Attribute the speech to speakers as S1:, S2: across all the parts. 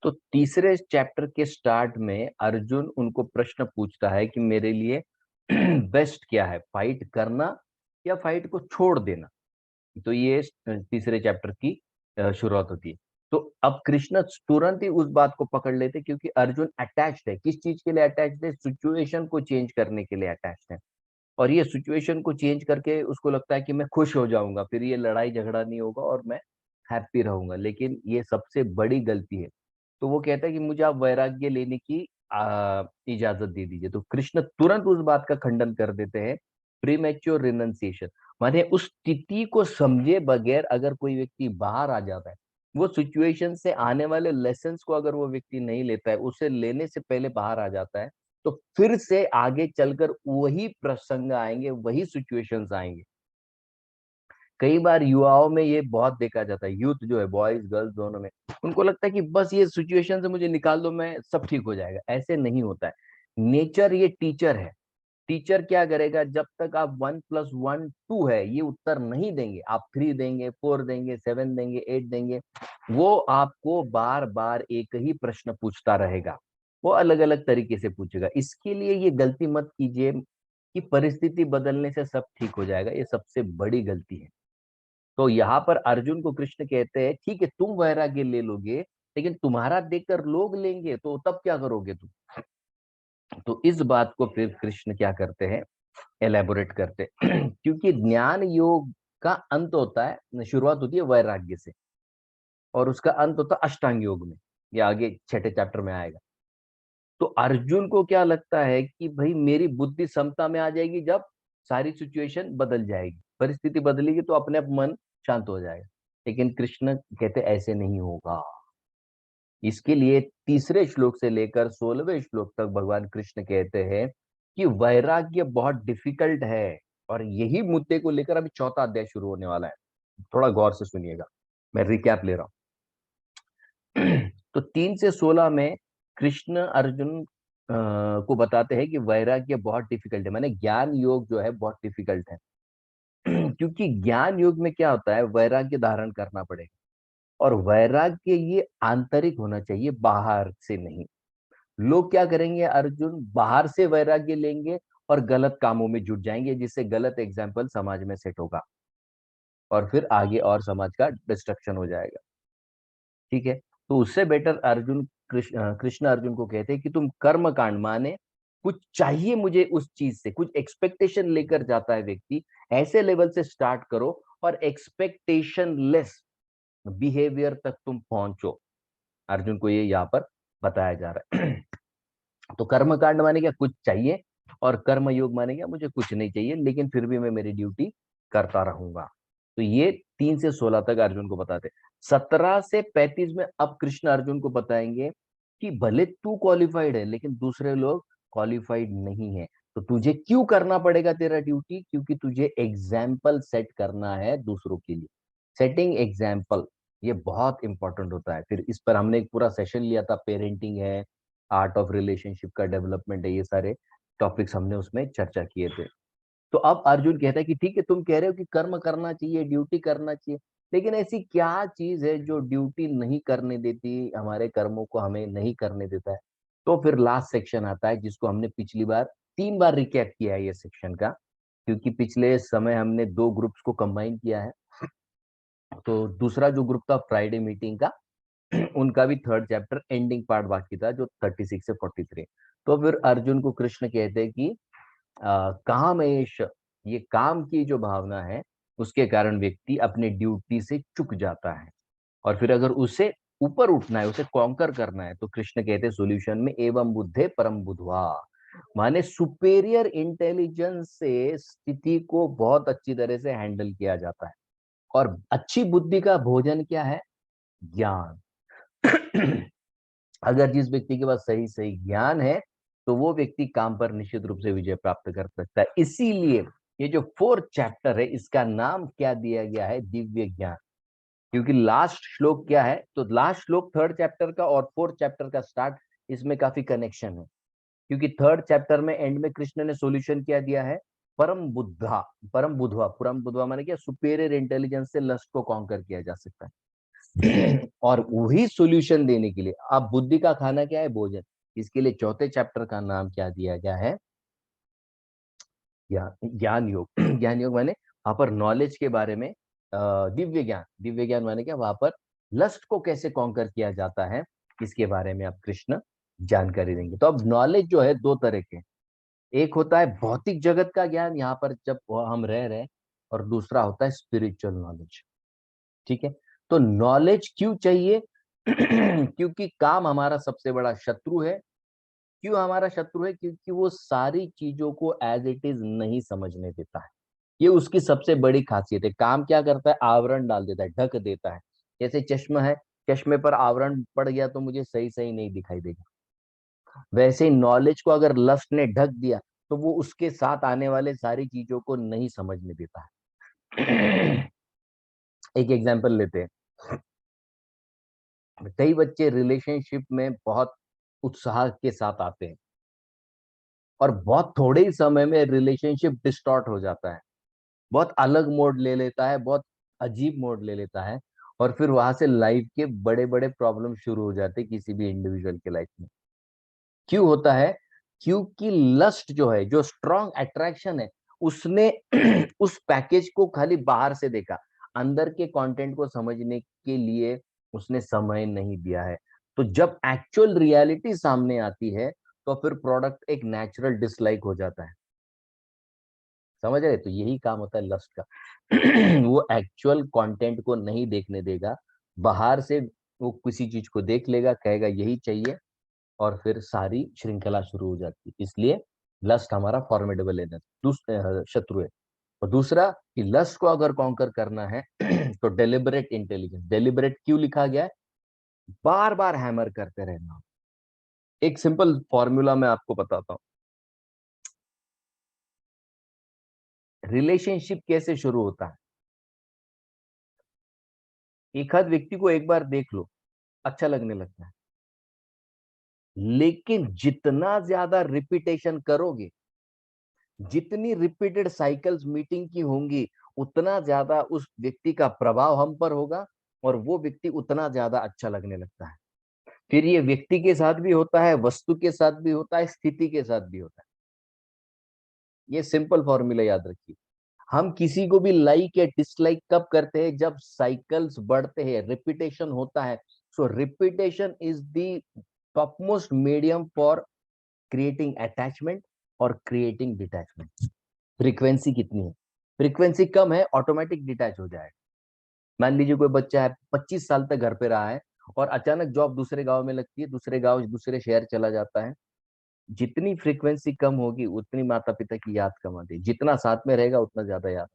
S1: तो तीसरे चैप्टर के स्टार्ट में अर्जुन उनको प्रश्न पूछता है कि मेरे लिए बेस्ट क्या है, फाइट करना या फाइट को छोड़ देना। तो ये तीसरे चैप्टर की शुरुआत होती है। तो अब कृष्ण तुरंत ही उस बात को पकड़ लेते, क्योंकि अर्जुन अटैच्ड है। किस चीज के लिए अटैच्ड है? सिचुएशन को चेंज करने के लिए अटैच्ड है। और ये सिचुएशन को चेंज करके उसको लगता है कि मैं खुश हो जाऊंगा, फिर ये लड़ाई झगड़ा नहीं होगा और मैं हैप्पी रहूंगा। लेकिन ये सबसे बड़ी गलती है। तो वो कहता है कि मुझे आप वैराग्य लेने की इजाजत दे दीजिए। तो कृष्ण तुरंत उस बात का खंडन कर देते हैं। प्रीमेच्योर रिनंसिएशन माने उस स्थिति को समझे बगैर अगर कोई व्यक्ति बाहर आ जाता है, वो सिचुएशन से आने वाले लेसन को अगर वो व्यक्ति नहीं लेता है, उसे लेने से पहले बाहर आ जाता है, तो फिर से आगे चलकर वही प्रसंग आएंगे, वही सिचुएशंस आएंगे। कई बार युवाओं में ये बहुत देखा जाता है, यूथ जो है, बॉयज गर्ल्स दोनों में, उनको लगता है कि बस ये सिचुएशन से मुझे निकाल दो, मैं सब ठीक हो जाएगा। ऐसे नहीं होता है। नेचर ये टीचर है। टीचर क्या करेगा? जब तक आप 1+1 2 है ये उत्तर नहीं देंगे, आप 3 देंगे, 4 देंगे, 7 देंगे, 8 देंगे, वो आपको बार बार एक ही प्रश्न पूछता रहेगा। वो अलग अलग तरीके से पूछेगा। इसके लिए ये गलती मत कीजिए कि परिस्थिति बदलने से सब ठीक हो जाएगा। ये सबसे बड़ी गलती है। तो यहाँ पर अर्जुन को कृष्ण कहते हैं, ठीक है तुम वैराग्य ले लोगे, लेकिन तुम्हारा देखकर लोग लेंगे, तो तब क्या करोगे तुम? तो इस बात को फिर कृष्ण क्या करते हैं, एलेबोरेट करते हैं। क्योंकि ज्ञान योग का अंत होता है, शुरुआत होती है वैराग्य से, और उसका अंत होता है अष्टांग योग में। ये आगे छठे चैप्टर में आएगा। तो अर्जुन को क्या लगता है कि भाई मेरी बुद्धि समता में आ जाएगी जब सारी सिचुएशन बदल जाएगी, परिस्थिति बदलेगी तो अपने आप मन शांत हो जाएगा। लेकिन कृष्ण कहते ऐसे नहीं होगा। इसके लिए तीसरे श्लोक से लेकर 16वें श्लोक तक भगवान कृष्ण कहते हैं कि वैराग्य बहुत डिफिकल्ट है। और यही मुद्दे को लेकर अभी चौथा अध्याय शुरू होने वाला है। थोड़ा गौर से सुनिएगा, मैं रिकैप ले रहा हूं। तो 3 से 16 में कृष्ण अर्जुन को बताते हैं कि वैराग्य बहुत डिफिकल्ट है, माने ज्ञान योग जो है बहुत डिफिकल्ट है। क्योंकि ज्ञान योग में क्या होता है, वैराग्य धारण करना पड़ेगा। और वैराग्य ये आंतरिक होना चाहिए, बाहर से नहीं। लोग क्या करेंगे अर्जुन, बाहर से वैराग्य लेंगे और गलत कामों में जुट जाएंगे, जिससे गलत एग्जाम्पल समाज में सेट होगा और फिर आगे और समाज का डिस्ट्रक्शन हो जाएगा। ठीक है। तो उससे बेटर अर्जुन कृष्ण अर्जुन को कहते हैं कि तुम कर्म कांड माने कुछ चाहिए मुझे, उस चीज से कुछ एक्सपेक्टेशन लेकर जाता है व्यक्ति, ऐसे लेवल से स्टार्ट करो और एक्सपेक्टेशन लेस बिहेवियर तक तुम पहुंचो। अर्जुन को ये यहाँ पर बताया जा रहा है। तो कर्म कांड माने क्या, कुछ चाहिए, और कर्म योग माने क्या, मुझे कुछ नहीं चाहिए लेकिन फिर भी मैं मेरी ड्यूटी करता रहूंगा। तो ये 3 से 16 तक अर्जुन को बताते। 17 से 35 में अब कृष्ण अर्जुन को बताएंगे कि भले तू क्वालिफाइड है लेकिन दूसरे लोग क्वालिफाइड नहीं है। तो तुझे क्यों करना पड़ेगा तेरा ड्यूटी? क्योंकि तुझे एग्जाम्पल सेट करना है दूसरों के लिए। सेटिंग एग्जाम्पल ये बहुत इंपॉर्टेंट होता है। फिर इस पर हमने एक पूरा सेशन लिया था, पेरेंटिंग है, आर्ट ऑफ रिलेशनशिप का डेवलपमेंट है, ये सारे टॉपिक्स हमने उसमें चर्चा किए थे। तो अब अर्जुन कहता है कि ठीक है तुम कह रहे हो कि कर्म करना चाहिए, ड्यूटी करना चाहिए, लेकिन ऐसी क्या चीज है जो ड्यूटी नहीं करने देती, हमारे कर्मों को हमें नहीं करने देता है? तो फिर लास्ट सेक्शन आता है जिसको हमने पिछली बार 3 बार रिकैप किया है ये सेक्शन का, क्योंकि पिछले समय हमने 2 ग्रुप्स को कंबाइन किया है। तो दूसरा जो ग्रुप था फ्राइडे मीटिंग का, उनका भी थर्ड चैप्टर एंडिंग पार्ट बाकी था, जो 36 से 43। तो फिर अर्जुन को कृष्ण कहते हैं कि कामेश, ये काम की जो भावना है उसके कारण व्यक्ति अपने ड्यूटी से चूक जाता है। और फिर अगर उसे ऊपर उठना है, उसे कॉन्कर करना है, तो कृष्ण कहते हैं सॉल्यूशन में एवं बुद्धे परम बुधवा, माने सुपेरियर इंटेलिजेंस से स्थिति को बहुत अच्छी तरह से हैंडल किया जाता है। और अच्छी बुद्धि का भोजन क्या है? ज्ञान। अगर जिस व्यक्ति के पास सही सही ज्ञान है तो वो व्यक्ति काम पर निश्चित रूप से विजय प्राप्त कर सकता है। इसीलिए ये जो 4th चैप्टर है इसका नाम क्या दिया गया है? दिव्य ज्ञान। क्योंकि लास्ट श्लोक क्या है, तो लास्ट श्लोक 3rd चैप्टर का और 4th चैप्टर का स्टार्ट, इसमें काफी कनेक्शन है। क्योंकि 3rd चैप्टर में एंड में कृष्ण ने सॉल्यूशन क्या दिया है? परम बुद्धा, परम बुधवा, परम बुधवा माने क्या? सुपेरियर इंटेलिजेंस से लस्ट को कॉन्कर किया जा सकता है। और वही सॉल्यूशन देने के लिए अब बुद्धि का खाना क्या है? भोजन। इसके लिए चौथे चैप्टर का नाम क्या दिया गया है? ज्ञान योग। ज्ञान योग माने वहां पर नॉलेज के बारे में, दिव्य ज्ञान। दिव्य ज्ञान माने क्या? वहां पर लस्ट को कैसे कॉन्कर किया जाता है, इसके बारे में आप कृष्ण जानकारी देंगे। तो अब नॉलेज जो है दो तरह के, एक होता है भौतिक जगत का ज्ञान, यहाँ पर जब हम रह रहे हैं, और दूसरा होता है स्पिरिचुअल नॉलेज। ठीक है, तो नॉलेज क्यों चाहिए? क्योंकि काम हमारा सबसे बड़ा शत्रु है। क्यों हमारा शत्रु है? क्योंकि वो सारी चीजों को एज इट इज नहीं समझने देता है। ये उसकी सबसे बड़ी खासियत है। काम क्या करता है? आवरण डाल देता है, ढक देता है। जैसे चश्मा है, चश्मे पर आवरण पड़ गया तो मुझे सही सही नहीं दिखाई देगा। वैसे ही नॉलेज को अगर लस्ट ने ढक दिया तो वो उसके साथ आने वाले सारी चीजों को नहीं समझने देता है। एक एग्जांपल लेते हैं। कई बच्चे रिलेशनशिप में बहुत उत्साह के साथ आते हैं और बहुत थोड़े ही समय में रिलेशनशिप डिस्टॉर्ट हो जाता है, बहुत अलग मोड ले लेता है, बहुत अजीब मोड ले लेता है, और फिर वहां से लाइफ के बड़े बड़े प्रॉब्लम शुरू हो जाते हैं किसी भी इंडिविजुअल के लाइफ में। क्यों होता है? क्योंकि लस्ट जो है, जो स्ट्रॉन्ग अट्रैक्शन है, उसने उस पैकेज को खाली बाहर से देखा, अंदर के कंटेंट को समझने के लिए उसने समय नहीं दिया है। तो जब एक्चुअल रियलिटी सामने आती है तो फिर प्रोडक्ट एक नेचुरल डिसलाइक हो जाता है। समझ रहे? तो यही काम होता है लस्ट का। वो एक्चुअल कंटेंट को नहीं देखने देगा, बाहर से वो किसी चीज को देख लेगा, कहेगा यही चाहिए, और फिर सारी श्रृंखला शुरू हो जाती है। इसलिए लस्ट हमारा फॉर्मेडेबल शत्रु है। और दूसरा कि लस्ट को अगर कॉन्कर करना है तो डेलिबरेट इंटेलिजेंस। डेलिबरेट क्यों लिखा गया है? बार बार हैमर करते रहना। एक सिंपल फॉर्मूला मैं आपको बताता हूँ। रिलेशनशिप कैसे शुरू होता है? एक आध व्यक्ति को एक बार देख लो, अच्छा लगने लगता है, लेकिन जितना ज्यादा रिपीटेशन करोगे, जितनी रिपीटेड साइकिल्स मीटिंग की होंगी, उतना ज्यादा उस व्यक्ति का प्रभाव हम पर होगा, और वो व्यक्ति उतना ज्यादा अच्छा लगने लगता है। फिर ये व्यक्ति के साथ भी होता है, वस्तु के साथ भी होता है, स्थिति के साथ भी होता है। ये सिंपल फॉर्मूला याद रखिए। हम किसी को भी लाइक या डिसलाइक कब करते हैं? जब साइकिल्स बढ़ते हैं, रिपीटेशन होता है। So repetition is the topmost medium for creating attachment और क्रिएटिंग डिटैचमेंट। फ्रीक्वेंसी कितनी है? फ्रीक्वेंसी कम है, ऑटोमेटिक डिटैच हो जाएगा। मान लीजिए कोई बच्चा है, 25 साल तक घर पे रहा है, और अचानक जॉब दूसरे गांव में लगती है, दूसरे गांव दूसरे शहर चला जाता है। जितनी फ्रीक्वेंसी कम होगी उतनी माता पिता की याद कम आती है। जितना साथ में रहेगा उतना ज्यादा याद,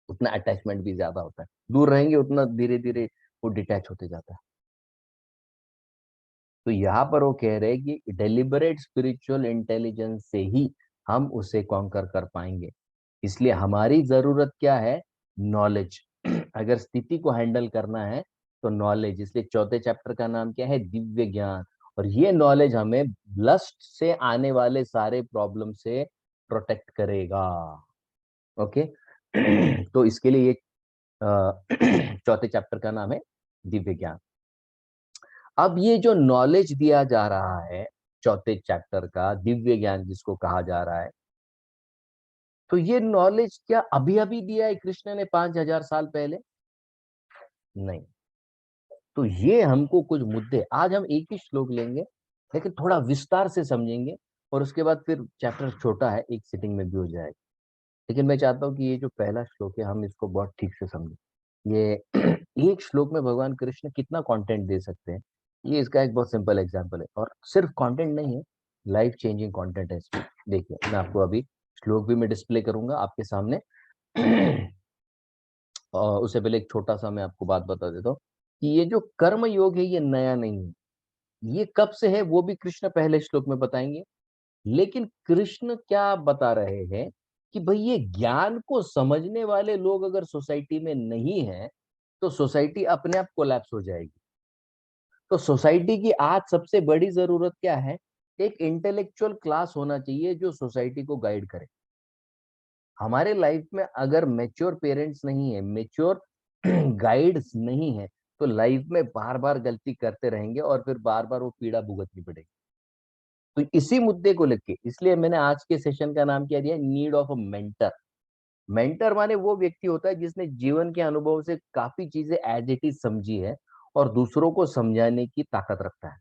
S1: उतना अटैचमेंट भी ज्यादा होता है। दूर रहेंगे उतना धीरे धीरे वो डिटैच होते जाता है। तो यहाँ पर वो कह रहे हैं कि डेलिबरेट स्पिरिचुअल इंटेलिजेंस से ही हम उसे कॉन्कर कर पाएंगे। इसलिए हमारी जरूरत क्या है? नॉलेज। अगर स्थिति को हैंडल करना है तो नॉलेज। इसलिए चौथे चैप्टर का नाम क्या है? दिव्य ज्ञान। और ये नॉलेज हमें लस्ट से आने वाले सारे प्रॉब्लम से प्रोटेक्ट करेगा। ओके। तो इसके लिए ये चौथे चैप्टर का नाम है दिव्य ज्ञान। अब ये जो नॉलेज दिया जा रहा है चौथे चैप्टर का, दिव्य ज्ञान जिसको कहा जा रहा है, तो ये नॉलेज क्या अभी अभी दिया है कृष्ण ने 5000 साल पहले? नहीं। तो ये हमको कुछ मुद्दे, आज हम एक ही श्लोक लेंगे लेकिन थोड़ा विस्तार से समझेंगे, और उसके बाद फिर चैप्टर छोटा है, एक सिटिंग में भी हो जाएगा। लेकिन मैं चाहता हूँ कि ये जो पहला श्लोक है हम इसको बहुत ठीक से समझें। ये एक श्लोक में भगवान कृष्ण कितना कंटेंट दे सकते हैं, ये इसका एक बहुत सिंपल एग्जांपल है। और सिर्फ कंटेंट नहीं है, लाइफ चेंजिंग कंटेंट है इसमें। देखिए मैं आपको अभी श्लोक भी मैं डिस्प्ले करूंगा आपके सामने। और उससे पहले एक छोटा सा मैं आपको बात बता देता हूँ कि ये जो कर्म योग है ये नया नहीं है। ये कब से है वो भी कृष्ण पहले श्लोक में बताएंगे। लेकिन कृष्ण क्या बता रहे हैं कि भाई ये ज्ञान को समझने वाले लोग अगर सोसाइटी में नहीं है तो सोसाइटी अपने आप कोलैप्स हो जाएगी। तो सोसाइटी की आज सबसे बड़ी जरूरत क्या है? एक इंटेलेक्चुअल क्लास होना चाहिए जो सोसाइटी को गाइड करे। हमारे लाइफ में अगर मेच्योर पेरेंट्स नहीं है, मेच्योर गाइड्स नहीं है, तो लाइफ में बार बार गलती करते रहेंगे और फिर बार बार वो पीड़ा भुगतनी पड़ेगी। तो इसी मुद्दे को लेके इसलिए मैंने आज के सेशन का नाम क्या दिया, need of a mentor. Mentor माने वो व्यक्ति होता है जिसने जीवन के अनुभव से काफी चीजें एज इट इज समझी है और दूसरों को समझाने की ताकत रखता है,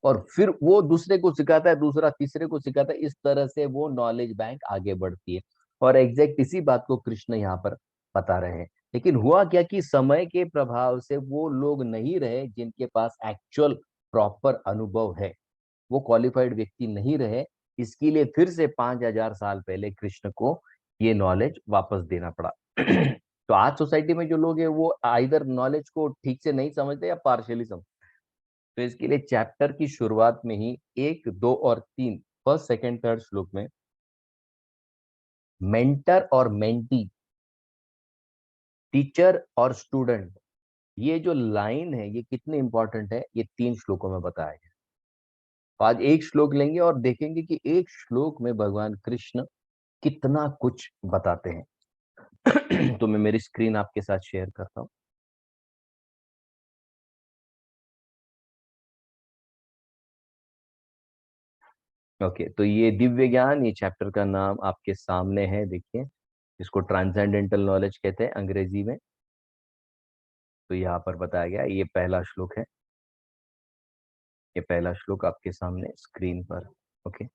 S1: और फिर वो दूसरे को सिखाता है, दूसरा तीसरे को सिखाता है, इस तरह से वो नॉलेज बैंक आगे बढ़ती है। और एग्जैक्ट इसी बात को कृष्ण यहाँ पर बता रहे हैं। लेकिन हुआ क्या कि समय के प्रभाव से वो लोग नहीं रहे जिनके पास एक्चुअल प्रॉपर अनुभव है, वो क्वालिफाइड व्यक्ति नहीं रहे। इसके लिए फिर से 5,000 साल पहले कृष्ण को ये नॉलेज वापस देना पड़ा। तो आज सोसाइटी में जो लोग हैं वो आइदर नॉलेज को ठीक से नहीं समझते या पार्शियली समझते। तो इसके लिए चैप्टर की शुरुआत में ही 1, 2 और 3, फर्स्ट सेकंड थर्ड श्लोक में मेंटर और मेंटी, टीचर और स्टूडेंट, ये जो लाइन है ये कितनी इंपॉर्टेंट है, ये 3 श्लोकों में बताया गया। तो आज एक श्लोक लेंगे और देखेंगे कि एक श्लोक में भगवान कृष्ण कितना कुछ बताते हैं। तो मैं मेरी स्क्रीन आपके साथ शेयर करता हूँ। ओके, तो ये दिव्य ज्ञान, ये चैप्टर का नाम आपके सामने है, देखिए। इसको ट्रांसेंडेंटल नॉलेज कहते हैं अंग्रेजी में। तो यहाँ पर बताया गया, ये पहला श्लोक है। ये पहला श्लोक आपके सामने स्क्रीन पर। ओके,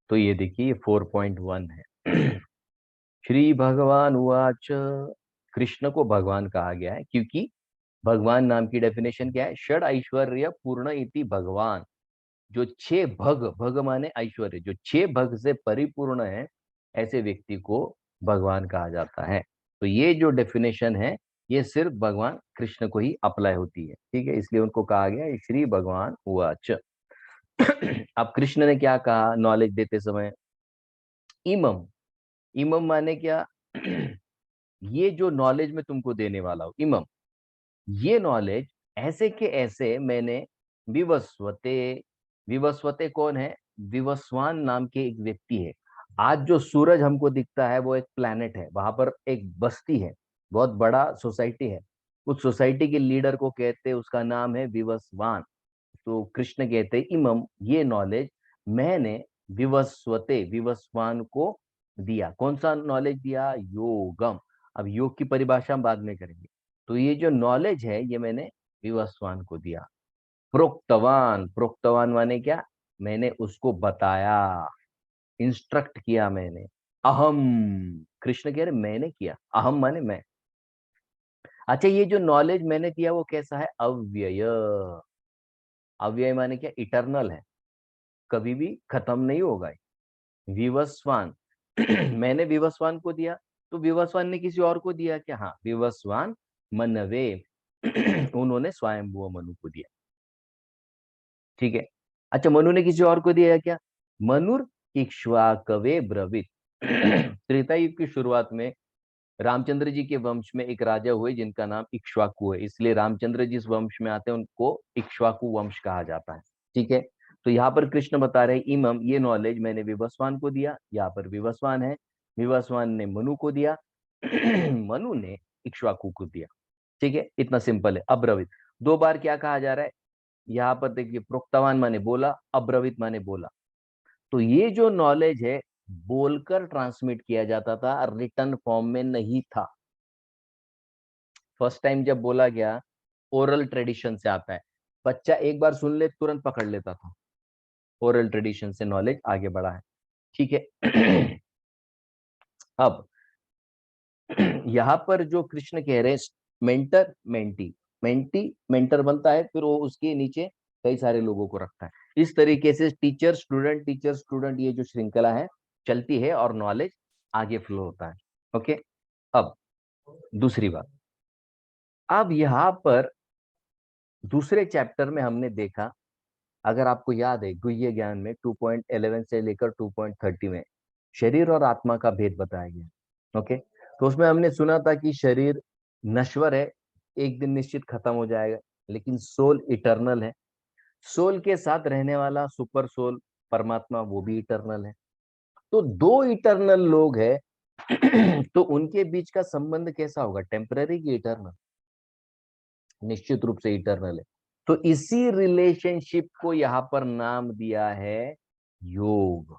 S1: तो ये देखिए, ये 4.1 है। श्री भगवान उवाच। कृष्ण को भगवान कहा गया है क्योंकि भगवान नाम की डेफिनेशन क्या है, षड ऐश्वर्य पूर्ण इति भगवान। जो 6 भग, भग माने ऐश्वर्य, जो 6 भग से परिपूर्ण है, ऐसे व्यक्ति को भगवान कहा जाता है। तो ये जो डेफिनेशन है ये सिर्फ भगवान कृष्ण को ही अप्लाई होती है, ठीक है, इसलिए उनको कहा गया है श्री भगवान उवाच। अब कृष्ण ने क्या कहा नॉलेज देते समय, इमम। इमम माने क्या, ये जो नॉलेज मैं तुमको देने वाला हूं, इमम, ये नॉलेज ऐसे के ऐसे मैंने विवस्वते। विवस्वते कौन है, विवस्वान नाम के एक व्यक्ति है। आज जो सूरज हमको दिखता है वो एक प्लेनेट है, वहां पर एक बस्ती है, बहुत बड़ा सोसाइटी है। उस सोसाइटी के लीडर को कहते हैं, उसका नाम है विवस्वान। तो कृष्ण कहते हैं इमम, ये नॉलेज मैंने विवस्वते, विवस्वान को दिया। कौन सा नॉलेज दिया, योगम। अब योग की परिभाषा हम बाद में करेंगे। तो ये जो नॉलेज है ये मैंने विवस्वान को दिया। प्रोक्तवान, प्रोक्तवान माने क्या, मैंने उसको बताया, इंस्ट्रक्ट किया मैंने। अहम, कृष्ण कह रहे मैंने किया, अहम माने मैं। अच्छा, ये जो नॉलेज मैंने दिया वो कैसा है, अव्यय। अव्यय माने क्या, इटर्नल है, कभी भी खत्म नहीं होगा। विवस्वान, मैंने विवस्वान को दिया। तो विवस्वान ने किसी और को दिया क्या, हाँ, विवस्वान मनवे। उन्होंने स्वयंभुव मनु को दिया, ठीक है। अच्छा, मनु ने किसी और को दिया क्या, मनुर इक्ष्वाकवे ब्रवित। त्रेता युग की शुरुआत में रामचंद्र जी के वंश में एक राजा हुए जिनका नाम इक्ष्वाकु है, इसलिए रामचंद्र जिस वंश में आते हैं उनको इक्ष्वाकु वंश कहा जाता है, ठीक है। तो यहाँ पर कृष्ण बता रहे हैं इमम, ये नॉलेज मैंने विवस्वान को दिया। यहाँ पर विवस्वान है, विवस्वान ने मनु को दिया, मनु ने इक्ष्वाकु को दिया, ठीक है, इतना सिंपल है। अब्रवित, 2 बार क्या कहा जा रहा है, यहाँ पर देखिए, प्रोक्तवान माने बोला, अब्रवित माने बोला। तो ये जो नॉलेज है बोलकर ट्रांसमिट किया जाता था, रिटर्न फॉर्म में नहीं था। फर्स्ट टाइम जब बोला गया, ओरल ट्रेडिशन से आता है। बच्चा एक बार सुन ले तुरंत पकड़ लेता था, ओरल ट्रेडिशन से नॉलेज आगे बढ़ा है, ठीक है। अब यहाँ पर जो कृष्ण कह रहे हैं, मेंटर मेंटी, मेंटी मेंटर बनता है, फिर वो उसके नीचे कई सारे लोगों को रखता है। इस तरीके से टीचर स्टूडेंट ये जो श्रृंखला है चलती है और नॉलेज आगे फ्लो होता है। ओके, अब दूसरी बात, अब यहाँ पर दूसरे चैप्टर में हमने देखा, अगर आपको याद है गुह्य ज्ञान में 2.11 से लेकर 2.30 में शरीर और आत्मा का भेद बताया गया। ओके, तो उसमें हमने सुना था कि शरीर नश्वर है, एक दिन निश्चित खत्म हो जाएगा, लेकिन सोल इटर्नल है। सोल के साथ रहने वाला सुपर सोल परमात्मा, वो भी इटर्नल है। तो 2 इटर्नल लोग हैं तो उनके बीच का संबंध कैसा होगा, टेम्पररी की इटर्नल? निश्चित रूप से इटर्नल है। तो इसी रिलेशनशिप को यहां पर नाम दिया है योग।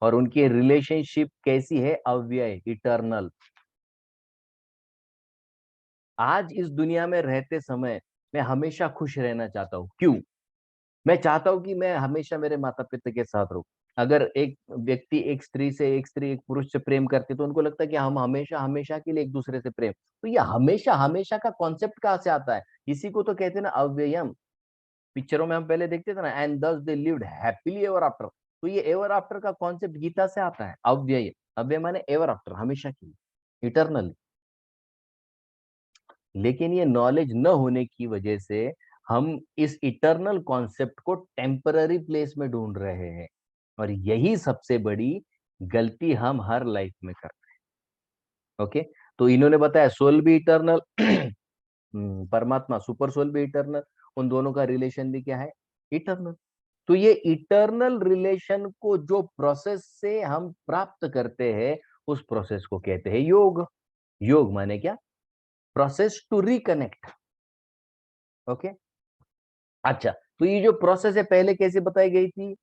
S1: और उनकी रिलेशनशिप कैसी है, अव्यय, इटर्नल। आज इस दुनिया में रहते समय मैं हमेशा खुश रहना चाहता हूं। क्यों? मैं चाहता हूं कि मैं हमेशा मेरे माता पिता के साथ रहूं। अगर एक व्यक्ति एक स्त्री से, एक स्त्री एक पुरुष से प्रेम करती है तो उनको लगता है कि हम हमेशा हमेशा के लिए एक दूसरे से प्रेम। तो ये हमेशा हमेशा का कॉन्सेप्ट कहां से आता है? इसी को तो कहते हैं ना अव्ययम। पिक्चरों में हम पहले देखते थे ना, एंड दस they lived happily ever after. तो ये एवर आफ्टर का कॉन्सेप्ट गीता से आता है, अव्यय। अव्यय माने एवर आफ्टर, हमेशा के लिए, इटरनल। लेकिन ये नॉलेज न होने की वजह से हम इस इटर्नल कॉन्सेप्ट को टेम्पररी प्लेस में ढूंढ रहे हैं। और यही सबसे बड़ी गलती हम हर लाइफ में करते हैं। ओके, तो इन्होंने बताया सोल भी इटर्नल, परमात्मा सुपर सोल भी इटर्नल। उन दोनों का रिलेशन भी क्या है, इटर्नल। तो ये इटर्नल रिलेशन को जो प्रोसेस से हम प्राप्त करते हैं, उस प्रोसेस को कहते हैं योग। योग माने क्या, प्रोसेस टू रिकनेक्ट। ओके, अच्छा। तो ये जो प्रोसेस है पहले कैसे बताई गई थी?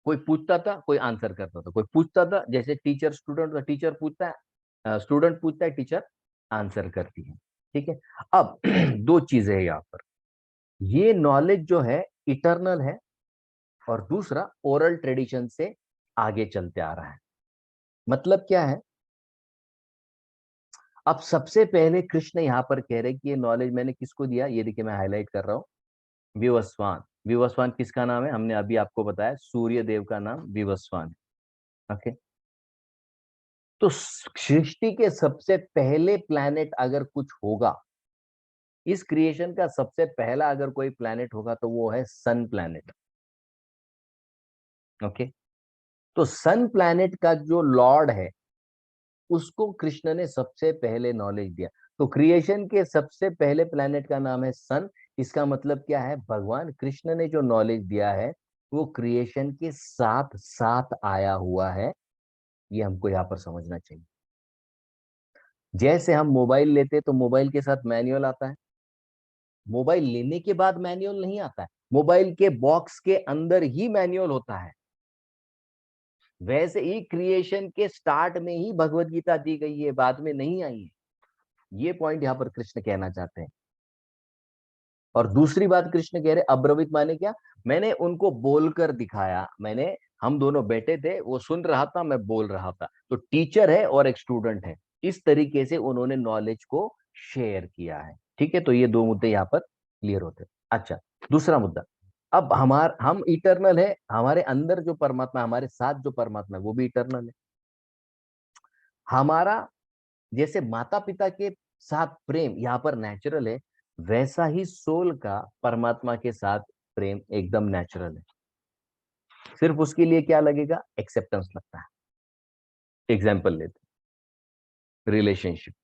S1: कोई पूछता था, कोई आंसर करता था, कोई पूछता था, जैसे टीचर स्टूडेंट, तो टीचर पूछता है, स्टूडेंट पूछता है, टीचर आंसर करती है। ठीक है। अब दो चीजें हैं यहाँ पर। ये नॉलेज जो है इटर्नल है, और दूसरा ओरल ट्रेडिशन से आगे चलते आ रहा है। मतलब क्या है? अब सबसे पहले कृष्ण यहाँ पर कह रहे हैं कि ये नॉलेज मैंने किसको दिया, ये देखिए मैं हाईलाइट कर रहा हूँ। विवस्वान। विवस्वान किसका नाम है? हमने अभी आपको बताया, सूर्य देव का नाम विवस्वान है। ओके। तो सृष्टि के सबसे पहले प्लैनेट अगर कुछ होगा, इस क्रिएशन का सबसे पहला अगर कोई प्लैनेट होगा तो वो है सन प्लैनेट। ओके। तो सन प्लैनेट का जो लॉर्ड है, उसको कृष्ण ने सबसे पहले नॉलेज दिया। तो क्रिएशन के सबसे पहले प्लैनेट का नाम है सन। इसका मतलब क्या है, भगवान कृष्ण ने जो नॉलेज दिया है वो क्रिएशन के साथ साथ आया हुआ है। ये हमको यहाँ पर समझना चाहिए। जैसे हम मोबाइल लेते तो मोबाइल के साथ मैनुअल आता है, मोबाइल लेने के बाद मैनुअल नहीं आता है, मोबाइल के बॉक्स के अंदर ही मैनुअल होता है। वैसे ही क्रिएशन के स्टार्ट में ही भगवत गीता दी गई है, बाद में नहीं आई है। ये पॉइंट यहाँ पर कृष्ण कहना चाहते हैं। और दूसरी बात कृष्ण कह रहे अब्रवीत माने क्या, मैंने उनको बोलकर दिखाया। मैंने, हम दोनों बैठे थे, वो सुन रहा था, मैं बोल रहा था। तो टीचर है और एक स्टूडेंट है, इस तरीके से उन्होंने नॉलेज को शेयर किया है। ठीक है, तो ये दो मुद्दे यहाँ पर क्लियर होते हैं। अच्छा, दूसरा मुद्दा। अब हम इटर्नल है, हमारे अंदर जो परमात्मा, हमारे साथ जो परमात्मा है वो भी इटर्नल है। हमारा जैसे माता पिता के साथ प्रेम यहाँ पर नेचुरल है, वैसा ही सोल का परमात्मा के साथ प्रेम एकदम नेचुरल है। सिर्फ उसके लिए क्या लगेगा, एक्सेप्टेंस लगता है। एग्जाम्पल लेते, रिलेशनशिप।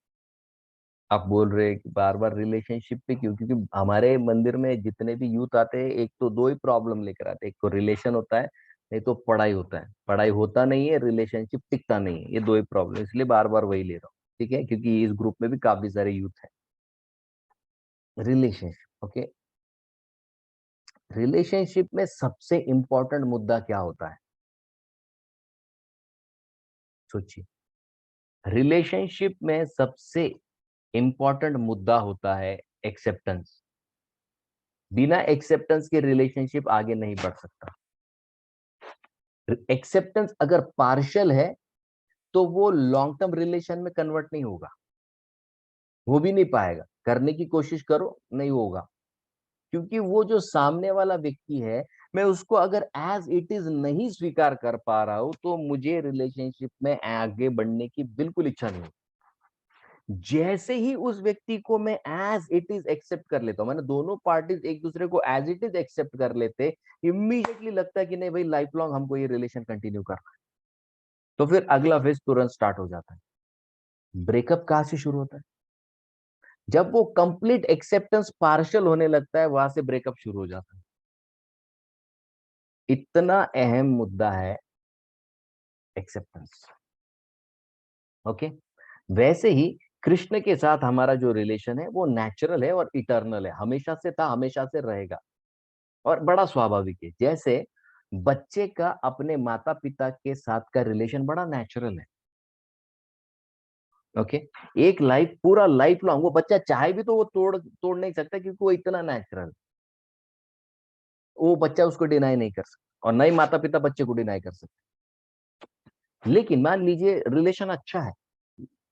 S1: आप बोल रहे हैं कि बार बार रिलेशनशिप पे क्यों? क्योंकि हमारे मंदिर में जितने भी यूथ आते हैं, एक तो दो ही प्रॉब्लम लेकर आते हैं। एक तो रिलेशन होता है, नहीं तो पढ़ाई होता है। पढ़ाई होता नहीं है, रिलेशनशिप टिकता नहीं है। ये दो ही प्रॉब्लम, इसलिए बार बार वही ले रहा हूँ। ठीक है, क्योंकि इस ग्रुप में भी काफी सारे यूथ है। Relationship, okay. रिलेशनशिप में सबसे इंपॉर्टेंट मुद्दा क्या होता है, सोचिए। रिलेशनशिप में सबसे इंपॉर्टेंट मुद्दा होता है एक्सेप्टेंस। बिना एक्सेप्टेंस के रिलेशनशिप आगे नहीं बढ़ सकता। एक्सेप्टेंस अगर पार्शियल है तो वो लॉन्ग टर्म रिलेशन में कन्वर्ट नहीं होगा, हो भी नहीं पाएगा। करने की कोशिश करो, नहीं होगा। क्योंकि वो जो सामने वाला व्यक्ति है, मैं उसको अगर एज इट इज नहीं स्वीकार कर पा रहा हूं, तो मुझे रिलेशनशिप में आगे बढ़ने की बिल्कुल इच्छा नहीं। जैसे ही उस व्यक्ति को मैं एज इट इज एक्सेप्ट कर लेता हूं, मैंने दोनों पार्टीज एक दूसरे को एज इट इज एक्सेप्ट कर लेते, इमीडिएटली लगता है कि नहीं भाई, लाइफ लॉन्ग हमको ये रिलेशन कंटिन्यू करना है। तो फिर अगला फेज तुरंत स्टार्ट हो जाता है। ब्रेकअप कहां से शुरू होता है? जब वो कंप्लीट एक्सेप्टेंस पार्शियल होने लगता है, वहां से ब्रेकअप शुरू हो जाता है। इतना अहम मुद्दा है एक्सेप्टेंस। ओके। वैसे ही कृष्ण के साथ हमारा जो रिलेशन है वो नेचुरल है और इटर्नल है, हमेशा से था, हमेशा से रहेगा और बड़ा स्वाभाविक है। जैसे बच्चे का अपने माता पिता के साथ का रिलेशन बड़ा नेचुरल है। ओके। एक लाइफ, पूरा लाइफ लॉन्ग वो बच्चा चाहे भी तो वो तोड़ तोड़ नहीं सकता, क्योंकि वो इतना नेचुरल, वो बच्चा उसको डिनाई नहीं कर सकता और न ही माता पिता बच्चे को डिनाई कर सकते। लेकिन मान लीजिए रिलेशन अच्छा है,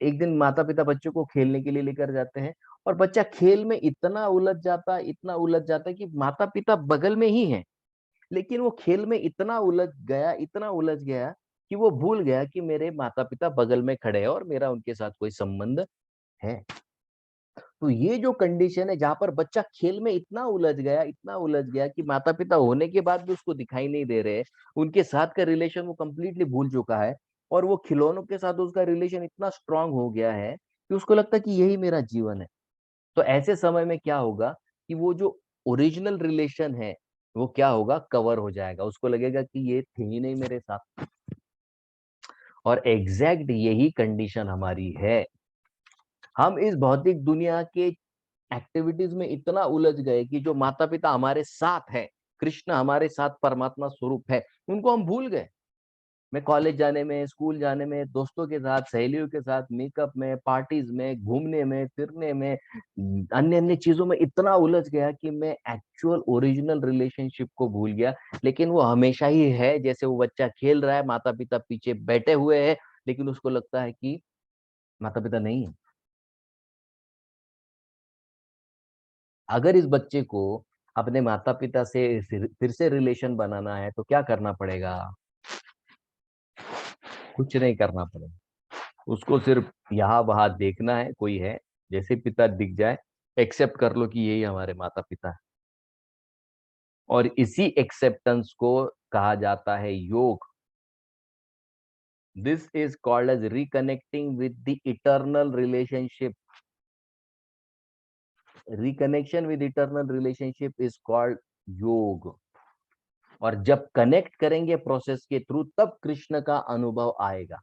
S1: एक दिन माता पिता बच्चों को खेलने के लिए लेकर जाते हैं और बच्चा खेल में इतना उलझ जाता है, इतना उलझ जाता है कि माता पिता बगल में ही है, लेकिन वो खेल में इतना उलझ गया, इतना उलझ गया कि वो भूल गया कि मेरे माता पिता बगल में खड़े हैं और मेरा उनके साथ कोई संबंध है। तो ये जो कंडीशन है जहां पर बच्चा खेल में इतना उलझ गया, इतना उलझ गया कि माता पिता होने के बाद भी उसको दिखाई नहीं दे रहे, उनके साथ का रिलेशन वो कंप्लीटली भूल चुका है और वो खिलौनों के साथ उसका रिलेशन इतना स्ट्रांग हो गया है कि उसको लगता है कि यही मेरा जीवन है। तो ऐसे समय में क्या होगा कि वो जो ओरिजिनल रिलेशन है वो क्या होगा, कवर हो जाएगा, उसको लगेगा कि ये थे ही नहीं मेरे साथ। और एग्जैक्ट यही कंडीशन हमारी है। हम इस भौतिक दुनिया के एक्टिविटीज में इतना उलझ गए कि जो माता पिता हमारे साथ है, कृष्ण हमारे साथ परमात्मा स्वरूप है, उनको हम भूल गए। मैं कॉलेज जाने में, स्कूल जाने में, दोस्तों के साथ, सहेलियों के साथ, मेकअप में, पार्टीज में, घूमने में, फिरने में, अन्य अन्य चीजों में इतना उलझ गया कि मैं एक्चुअल ओरिजिनल रिलेशनशिप को भूल गया। लेकिन वो हमेशा ही है, जैसे वो बच्चा खेल रहा है, माता पिता पीछे बैठे हुए हैं, लेकिन उसको लगता है कि माता पिता नहीं है। अगर इस बच्चे को अपने माता पिता से फिर से रिलेशन बनाना है तो क्या करना पड़ेगा? कुछ नहीं करना पड़ेगा, उसको सिर्फ यहाँ वहां देखना है, कोई है, जैसे पिता दिख जाए एक्सेप्ट कर लो कि यही हमारे माता पिता है। और इसी एक्सेप्टेंस को कहा जाता है yoga. This is called as reconnecting with the eternal relationship. Reconnection with eternal relationship is called yoga. और जब कनेक्ट करेंगे प्रोसेस के थ्रू तब कृष्ण का अनुभव आएगा।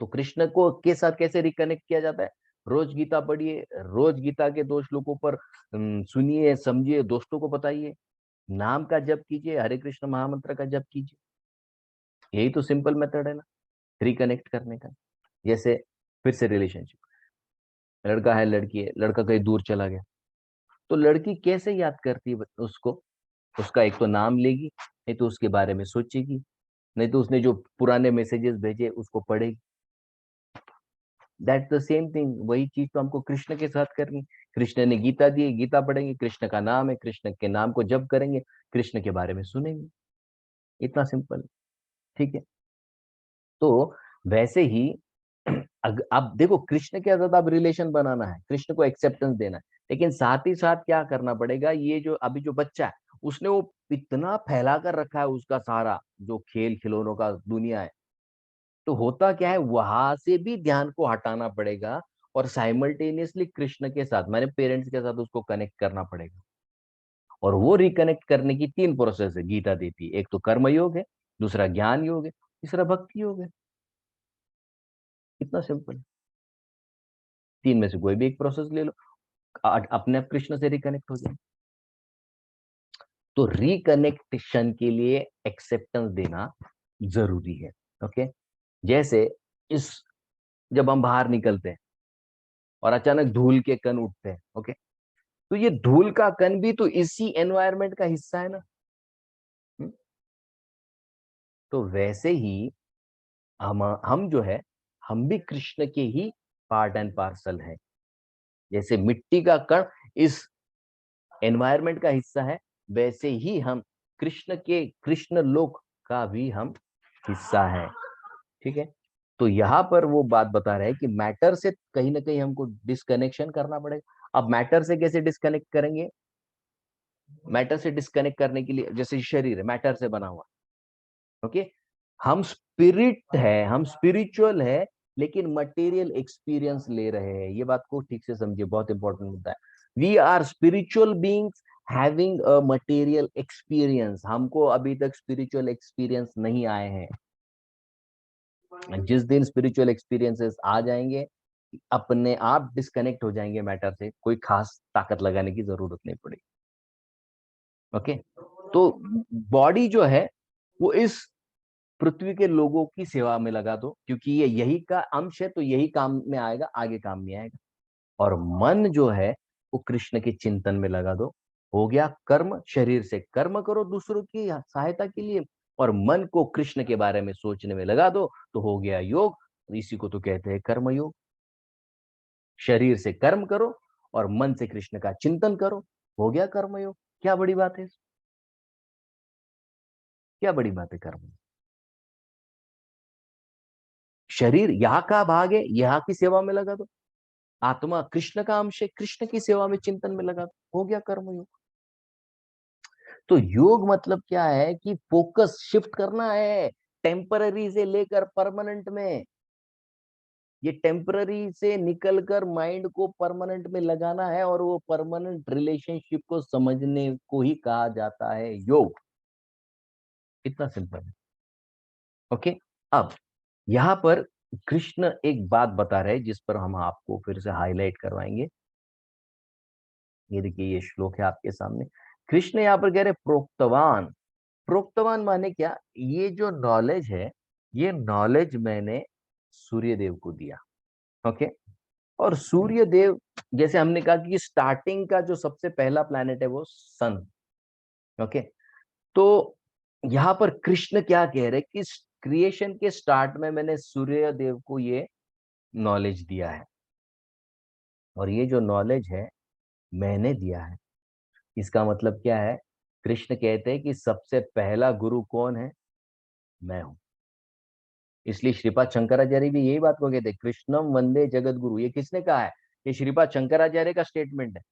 S1: तो कृष्ण को के साथ कैसे रिकनेक्ट किया जाता है? रोज गीता पढ़िए, रोज गीता के 2 श्लोकों पर सुनिए, समझिए, दोस्तों को बताइए, नाम का जप कीजिए, हरे कृष्ण महामंत्र का जप कीजिए। यही तो सिंपल मेथड है ना रिकनेक्ट करने का। जैसे फिर से रिलेशनशिप, लड़का है, लड़की है, लड़का कहीं दूर चला गया, तो लड़की कैसे याद करती है उसको? उसका एक तो नाम लेगी, नहीं तो उसके बारे में सोचेगी, नहीं तो उसने जो पुराने मैसेजेस भेजे उसको पढ़ेगी। दैट्स द सेम थिंग, वही चीज तो हमको कृष्ण के साथ करनी। कृष्ण ने गीता दी, गीता पढ़ेंगे, कृष्ण का नाम है, कृष्ण के नाम को जप करेंगे, कृष्ण के बारे में सुनेंगे। इतना सिंपल। ठीक है। तो वैसे ही अब देखो, कृष्ण के साथ अब रिलेशन बनाना है, कृष्ण को एक्सेप्टेंस देना है, लेकिन साथ ही साथ क्या करना पड़ेगा, ये जो अभी जो बच्चा है उसने वो इतना फैला कर रखा है उसका सारा जो खेल खिलौनों का दुनिया है, तो होता क्या है, वहां से भी ध्यान को हटाना पड़ेगा और साइमल्टेनियसली कृष्ण के साथ, मैंने पेरेंट्स के साथ उसको कनेक्ट करना पड़ेगा। और वो रिकनेक्ट करने की 3 प्रोसेस है गीता देती है। एक तो कर्म योग है, दूसरा ज्ञान योग है, तीसरा भक्ति योग है। इतना सिंपल। 3 में से कोई भी एक प्रोसेस ले लो, अपने आप कृष्ण से रिकनेक्ट हो जाए। तो रिकनेक्शन के लिए एक्सेप्टेंस देना जरूरी है। ओके। जैसे इस जब हम बाहर निकलते हैं और अचानक धूल के कण उठते हैं, ओके, तो ये धूल का कण भी तो इसी एनवायरनमेंट का हिस्सा है ना। हम्म? तो वैसे ही हम जो है, हम भी कृष्ण के ही पार्ट एंड पार्सल है। जैसे मिट्टी का कण इस एनवायरनमेंट का हिस्सा है, वैसे ही हम कृष्ण के, कृष्ण लोक का भी हम हिस्सा है। ठीक है। तो यहाँ पर वो बात बता रहे हैं कि मैटर से कहीं ना कहीं हमको डिस्कनेक्शन करना पड़ेगा। अब मैटर से कैसे डिस्कनेक्ट करेंगे? मैटर से डिस्कनेक्ट करने के लिए, जैसे शरीर है मैटर से बना हुआ, ओके, हम स्पिरिट है, हम स्पिरिचुअल है, लेकिन मटेरियल एक्सपीरियंस ले रहे हैं। ये बात को ठीक से समझिए, बहुत इंपॉर्टेंट मुद्दा है। We are spiritual beings having a material experience. हमको अभी तक स्पिरिचुअल एक्सपीरियंस नहीं आए हैं। जिस दिन स्पिरिचुअल एक्सपीरियंसेस आ जाएंगे, अपने आप डिस्कनेक्ट हो जाएंगे मैटर से, कोई खास ताकत लगाने की जरूरत नहीं पड़ेगी। ओके, तो बॉडी जो है वो इस पृथ्वी के लोगों की सेवा में लगा दो, क्योंकि ये यही का अंश है, तो यही काम में आएगा, आगे काम में आएगा। और मन जो है वो कृष्ण के चिंतन में लगा दो। हो गया कर्म, शरीर से कर्म करो दूसरों की सहायता के लिए, और मन को कृष्ण के बारे में सोचने में लगा दो, तो हो गया योग। इसी को तो कहते हैं कर्म योग। शरीर से कर्म करो और मन से कृष्ण का चिंतन करो, हो गया कर्म योग। क्या बड़ी बात है? क्या बड़ी बात है कर्म? शरीर यहाँ का भाग है, यहाँ की सेवा में लगा दो। आत्मा कृष्ण का अंश है, कृष्ण की सेवा में चिंतन में लगा दो, हो गया कर्म योग। तो योग मतलब क्या है कि फोकस शिफ्ट करना है, टेम्पररी से लेकर परमानेंट में। ये टेम्पररी से निकलकर माइंड को परमानेंट में लगाना है, और वो परमानेंट रिलेशनशिप को समझने को ही कहा जाता है योग। इतना सिंपल है। ओके, अब यहाँ पर कृष्ण एक बात बता रहे हैं जिस पर हम आपको फिर से हाईलाइट करवाएंगे। ये देखिए, ये श्लोक है आपके सामने। कृष्ण यहाँ पर कह रहे प्रोक्तवान। प्रोक्तवान माने क्या? ये जो नॉलेज है, ये नॉलेज मैंने सूर्य देव को दिया। ओके, और सूर्य देव, जैसे हमने कहा कि स्टार्टिंग का जो सबसे पहला प्लैनेट है वो सन। ओके, तो यहाँ पर कृष्ण क्या कह रहे कि क्रिएशन के स्टार्ट में मैंने सूर्य देव को ये नॉलेज दिया है, और ये जो नॉलेज है मैंने दिया है। इसका मतलब क्या है? कृष्ण कहते हैं कि सबसे पहला गुरु कौन है? मैं हूं। इसलिए श्रीपाद शंकराचार्य भी यही बात को कहते हैं, कृष्णम वंदे जगत गुरु। ये किसने कहा है? ये श्रीपाद शंकराचार्य का स्टेटमेंट है।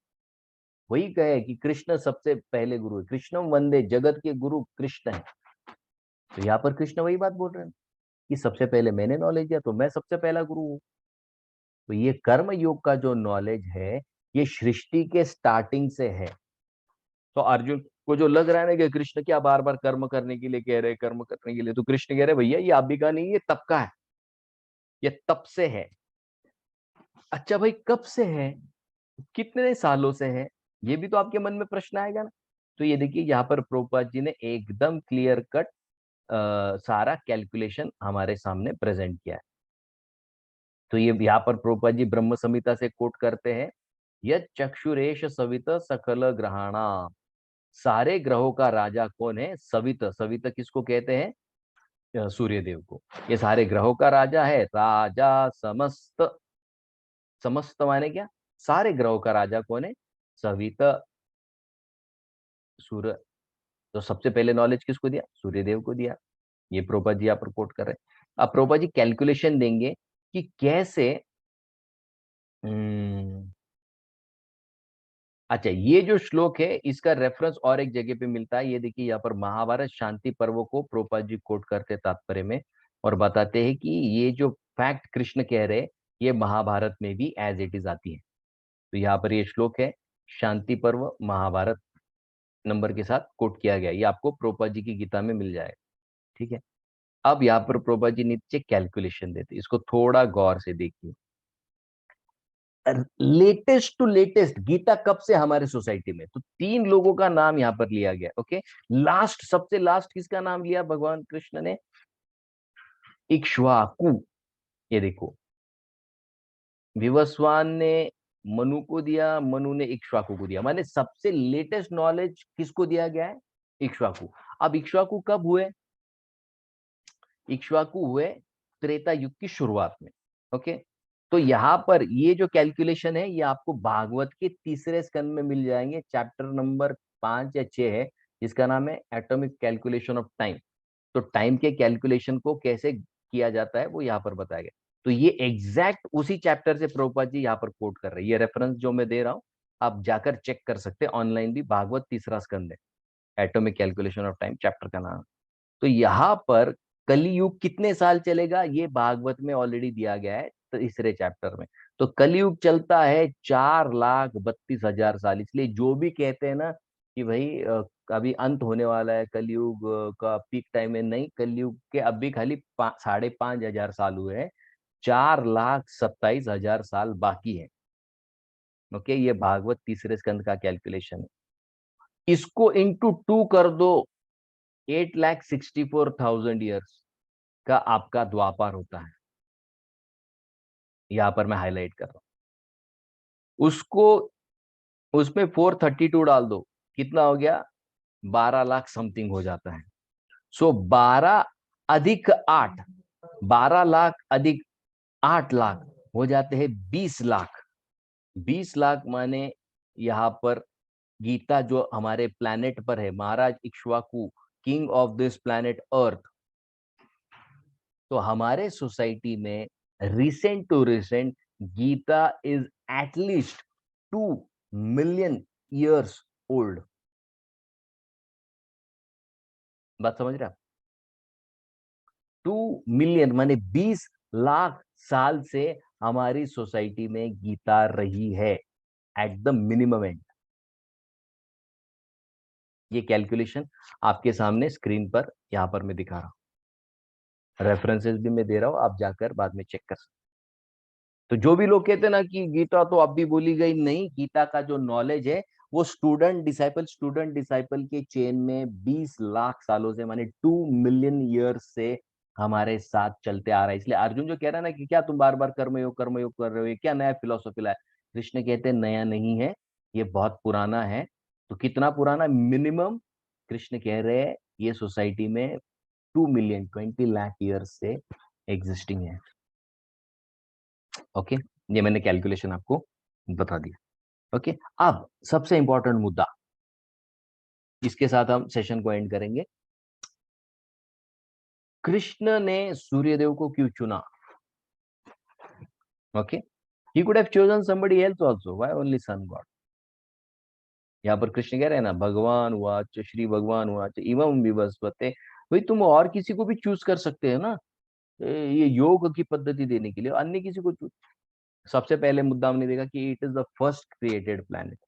S1: वही कहे कि कृष्ण सबसे पहले गुरु है, कृष्णम वंदे, जगत के गुरु कृष्ण है। तो यहाँ पर कृष्ण वही बात बोल रहे हैं कि सबसे पहले मैंने नॉलेज दिया, तो मैं सबसे पहला गुरु हूँ। तो ये कर्म योग का जो नॉलेज है, ये सृष्टि के स्टार्टिंग से है। तो अर्जुन को जो लग रहा है ना कि कृष्ण क्या बार बार कर्म करने के लिए कह रहे हैं, कर्म करने के लिए, तो कृष्ण कह रहे भैया ये आप भी का नहीं, ये तब का है, ये तब से है। अच्छा भाई, कब से है? कितने सालों से है? ये भी तो आपके मन में प्रश्न आएगा ना। तो ये देखिए, यहाँ पर प्रभुपाद जी ने एकदम क्लियर कट सारा कैलकुलेशन हमारे सामने प्रेजेंट किया है। तो ये यहाँ पर प्रभुपाद जी ब्रह्म संहिता से कोट करते हैं, यह चक्षुरेश सवित सकल ग्रहाणा। सारे ग्रहों का राजा कौन है? सवित। सवित किसको कहते हैं? सूर्य देव को। ये सारे ग्रहों का राजा है, राजा समस्त। समस्त माने क्या? सारे ग्रहों का राजा कौन है? सवित, सूर्य। तो सबसे पहले नॉलेज किसको दिया? सूर्य देव को दिया। ये प्रोपा जी यहाँ पर कोट कर रहे हैं। अब प्रोपा जी कैलकुलेशन देंगे कि कैसे। हम्म, अच्छा, ये जो श्लोक है इसका रेफरेंस और एक जगह पे मिलता है। ये देखिए, यहाँ पर महाभारत शांति पर्व को प्रोपा जी कोट करते तात्पर्य में, और बताते हैं कि ये जो फैक्ट कृष्ण कह रहे, ये महाभारत में भी एज इट इज आती है। तो यहाँ पर ये श्लोक है, शांति पर्व महाभारत नंबर के साथ कोट किया गया, ये आपको प्रोपा जी की गीता में मिल जाएगा। ठीक है, अब यहाँ पर प्रोपा जी नीचे कैलकुलेशन देते, इसको थोड़ा गौर से देखिए। लेटेस्ट टू लेटेस्ट गीता कब से हमारे सोसाइटी में? तो तीन लोगों का नाम यहां पर लिया गया। ओके, लास्ट, सबसे लास्ट किसका नाम लिया भगवान कृष्ण ने? इक्ष्वाकु। ये देखो, विवस्वान ने मनु को दिया, मनु ने इक्ष्वाकु को दिया, माने सबसे लेटेस्ट नॉलेज किसको दिया गया है? इक्ष्वाकु। अब इक्ष्वाकु कब हुए? इक्ष्वाकु हुए त्रेता युग की शुरुआत में। ओके, तो यहाँ पर ये जो कैलकुलेशन है, ये आपको भागवत के तीसरे स्कंद में मिल जाएंगे, चैप्टर नंबर 5 या 6 है, जिसका नाम है एटॉमिक कैलकुलेशन ऑफ टाइम। तो टाइम के कैलकुलेशन को कैसे किया जाता है वो यहाँ पर बताया गया। तो ये एग्जैक्ट उसी चैप्टर से प्रभुपाद जी यहाँ पर कोट कर रहे हैं। ये रेफरेंस जो मैं दे रहा हूँ, आप जाकर चेक कर सकते हैं ऑनलाइन भी, भागवत तीसरा स्कंद है, atomic calculation of time chapter का नाम। तो यहाँ पर कलयुग कितने साल चलेगा, ये भागवत में ऑलरेडी दिया गया है तीसरे चैप्टर में। तो कलयुग चलता है 4,32,000 साल। इसलिए जो भी कहते हैं ना कि भाई अभी अंत होने वाला है, कलयुग का पीक टाइम है। नहीं, कलयुग के अभी खाली 5,500 साल हुए हैं, 4,27,000 साल बाकी है। ओके, ये भागवत तीसरे स्कंद का कैलकुलेशन है। इसको इंटू 2 कर दो, 8,64,000 ईयर्स का आपका द्वापर होता है। यहां पर मैं हाईलाइट कर रहा हूं उसको। उसमें 432 डाल दो, कितना हो गया? 12 लाख समथिंग हो जाता है। सो 12 अधिक 8, 12 लाख अधिक 8 लाख हो जाते हैं 20 लाख। 20 लाख माने यहाँ पर गीता जो हमारे प्लैनेट पर है, Maharaj Ikshvaku, king of this planet earth. तो हमारे सोसाइटी में recent to recent Gita is at least 2 million years old. बात समझ रहे हैं? 2 मिलियन माने 20 लाख साल से हमारी सोसाइटी में गीता रही है एट द मिनिमम एंड। ये कैलकुलेशन आपके सामने स्क्रीन पर यहां पर मैं दिखा रहा हूं, रेफरेंसेस भी मैं दे रहा हूं, आप जाकर बाद में चेक कर सकते। तो जो भी लोग कहते हैं ना कि गीता तो अब भी बोली गई, नहीं, गीता का जो नॉलेज है वो स्टूडेंट डिसाइपल के चेन में 20 लाख सालों से माने 2 मिलियन ईयर्स से हमारे साथ चलते आ रहा है। इसलिए अर्जुन जो कह रहा है ना कि क्या तुम बार बार कर्मयोग कर रहे हो, ये क्या नया फिलोसॉफी लाया? कृष्ण कहते हैं नया नहीं है, ये बहुत पुराना है। तो कितना पुराना? मिनिमम कृष्ण कह रहे हैं ये सोसाइटी में 2 मिलियन 20 लाख ईयर्स से एग्जिस्टिंग है। ओके, ये मैंने कैलकुलेशन आपको बता दिया। ओके, अब सबसे इंपॉर्टेंट मुद्दा, इसके साथ हम सेशन को एंड करेंगे। कृष्ण ने सूर्यदेव को क्यों चुना? Okay, he could have chosen somebody else also, why only sun god? यहाँ पर कृष्ण कह रहे हैं ना, भगवान वाच श्री भगवान वाच इमं विवस्वते, भाई तुम और किसी को भी चूज कर सकते हो ना, ये योग की पद्धति देने के लिए अन्य किसी को चूज। सबसे पहले मुद्दा हमने देखा कि it is the first created planet.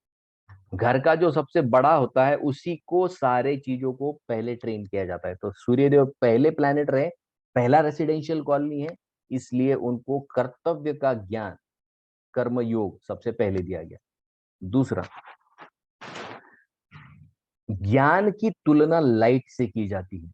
S1: घर का जो सबसे बड़ा होता है उसी को सारे चीजों को पहले ट्रेन किया जाता है। तो सूर्यदेव पहले प्लैनेट रहे, पहला रेसिडेंशियल कॉलोनी है, इसलिए उनको कर्तव्य का ज्ञान, कर्म योग सबसे पहले दिया गया। दूसरा, ज्ञान की तुलना लाइट से की जाती है।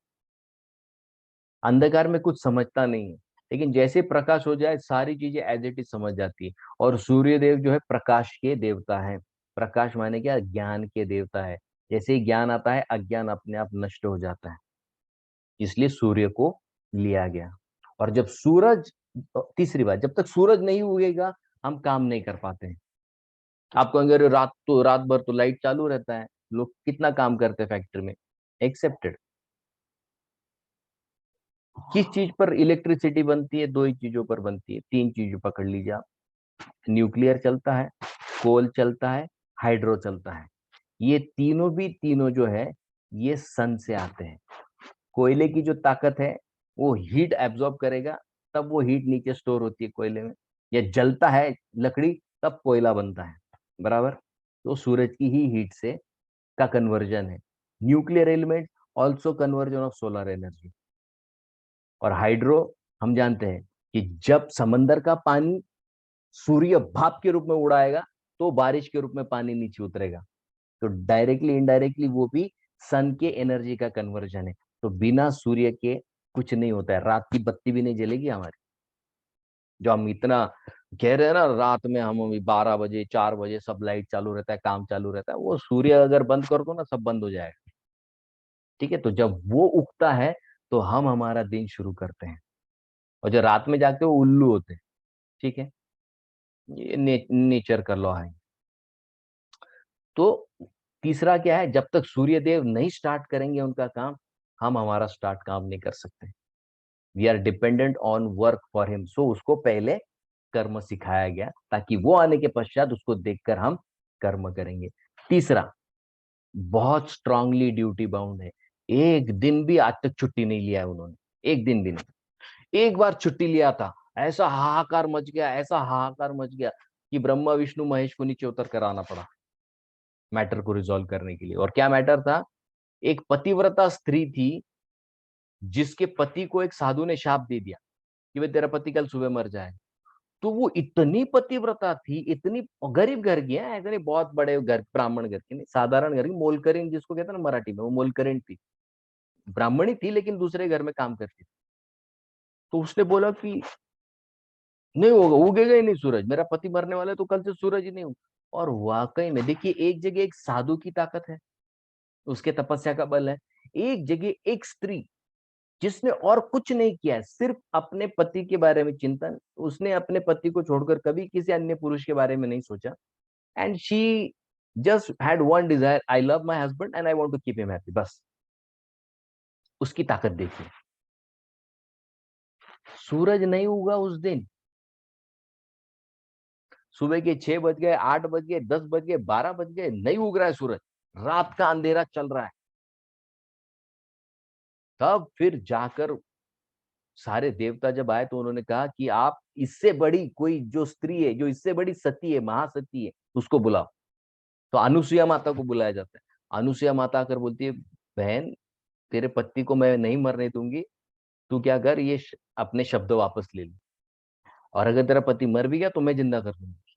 S1: अंधकार में कुछ समझता नहीं है, लेकिन जैसे प्रकाश हो जाए सारी चीजें एज इट इज समझ जाती है। और सूर्यदेव जो है प्रकाश के देवता है। प्रकाश माने क्या? ज्ञान के देवता है। जैसे ही ज्ञान आता है अज्ञान अपने आप नष्ट हो जाता है, इसलिए सूर्य को लिया गया। और जब सूरज, तीसरी बात, जब तक सूरज नहीं उगेगा हम काम नहीं कर पाते हैं। आपको अगर रात भर तो लाइट चालू रहता है, लोग कितना काम करते हैं फैक्ट्री में, एक्सेप्टेड। किस चीज पर इलेक्ट्रिसिटी बनती है? दो ही चीजों पर बनती है, तीन चीजों पकड़ लीजिए आप। न्यूक्लियर चलता है, कोल चलता है, हाइड्रो चलता है। ये तीनों भी तीनों जो है ये सन से आते हैं। कोयले की जो ताकत है वो हीट एब्जॉर्ब करेगा, तब वो हीट नीचे स्टोर होती है कोयले में। या जलता है लकड़ी, तब कोयला बनता है, बराबर। तो सूरज की ही हीट से का कन्वर्जन है। Nuclear element also conversion of solar energy. और हाइड्रो, हम जानते हैं कि जब समंदर का पानी सूर्य भाप के रूप में उड़ाएगा तो बारिश के रूप में पानी नीचे उतरेगा। तो डायरेक्टली इनडायरेक्टली वो भी सन के एनर्जी का कन्वर्जन है। तो बिना सूर्य के कुछ नहीं होता है, रात की बत्ती भी नहीं जलेगी हमारी। जो हम इतना कह रहे हैं ना, रात में हम 12 बजे 4 बजे सब लाइट चालू रहता है, काम चालू रहता है, वो सूर्य अगर बंद कर दो ना सब बंद हो जाएगा। ठीक है, तो जब वो उगता है तो हम हमारा दिन शुरू करते हैं। और जो रात में जागते हैं वो उल्लू होते हैं। ठीक है, ये नेचर का लॉ है। तो तीसरा क्या है, जब तक सूर्यदेव नहीं स्टार्ट करेंगे उनका काम, हम हमारा स्टार्ट काम नहीं कर सकते। We are dependent on work for him. So उसको पहले कर्म सिखाया गया ताकि वो आने के पश्चात उसको देखकर हम कर्म करेंगे। तीसरा, बहुत स्ट्रांगली ड्यूटी बाउंड है। एक दिन भी आज तक छुट्टी नहीं लिया है उन्होंने, एक दिन भी नहीं। एक बार छुट्टी लिया था, ऐसा हाहाकार मच गया, ऐसा हाहाकार मच गया कि ब्रह्मा विष्णु महेश को नीचे उतर कर आना पड़ा। मैटर को रिजॉल्व करने के लिए। और क्या मैटर था? एक पतिव्रता स्त्री थी जिसके पति को एक साधु ने शाप दे दिया कि भाई तेरा पति कल सुबह मर जाए। तो वो इतनी पतिव्रता थी, इतनी गरीब घर की है, ऐसे नहीं बहुत बड़े घर, ब्राह्मण घर की नहीं, साधारण घर की, मोलकरीन जिसको कहते हैं ना मराठी में, वो मोलकरीन थी, ब्राह्मणी थी लेकिन दूसरे घर में काम करती थी। तो उसने बोला कि नहीं होगा, उगेगा ही नहीं सूरज, मेरा पति मरने वाला है तो कल से सूरज ही नहीं होगा। और वाकई में देखिए, एक जगह एक साधु की ताकत है, उसके तपस्या का बल है, एक जगह एक स्त्री जिसने और कुछ नहीं किया है, सिर्फ अपने पति के बारे में चिंतन, उसने अपने पति को छोड़कर कभी किसी अन्य पुरुष के बारे में नहीं सोचा। And she just had one desire, I love my husband and I want to keep him happy, बस। उसकी ताकत देखिए। सूरज नहीं उगा उस दिन, सुबह के 6 बज गए, 8 बज गए, 10 बज गए, 12 बज गए, नहीं उग रहा है सूरज, रात का अंधेरा चल रहा है। तब फिर जाकर सारे देवता जब आए तो उन्होंने कहा कि आप इससे बड़ी कोई जो स्त्री है, जो इससे बड़ी सती है, महासती है, उसको बुलाओ। तो अनुसुईया माता को बुलाया जाता है। अनुसुईया माता आकर बोलती है, बहन, तेरे पति को मैं नहीं मरने दूंगी, तू क्या कर, ये अपने शब्द वापस ले ले, और अगर तेरा पति मर भी गया तो मैं जिंदा कर दूंगी।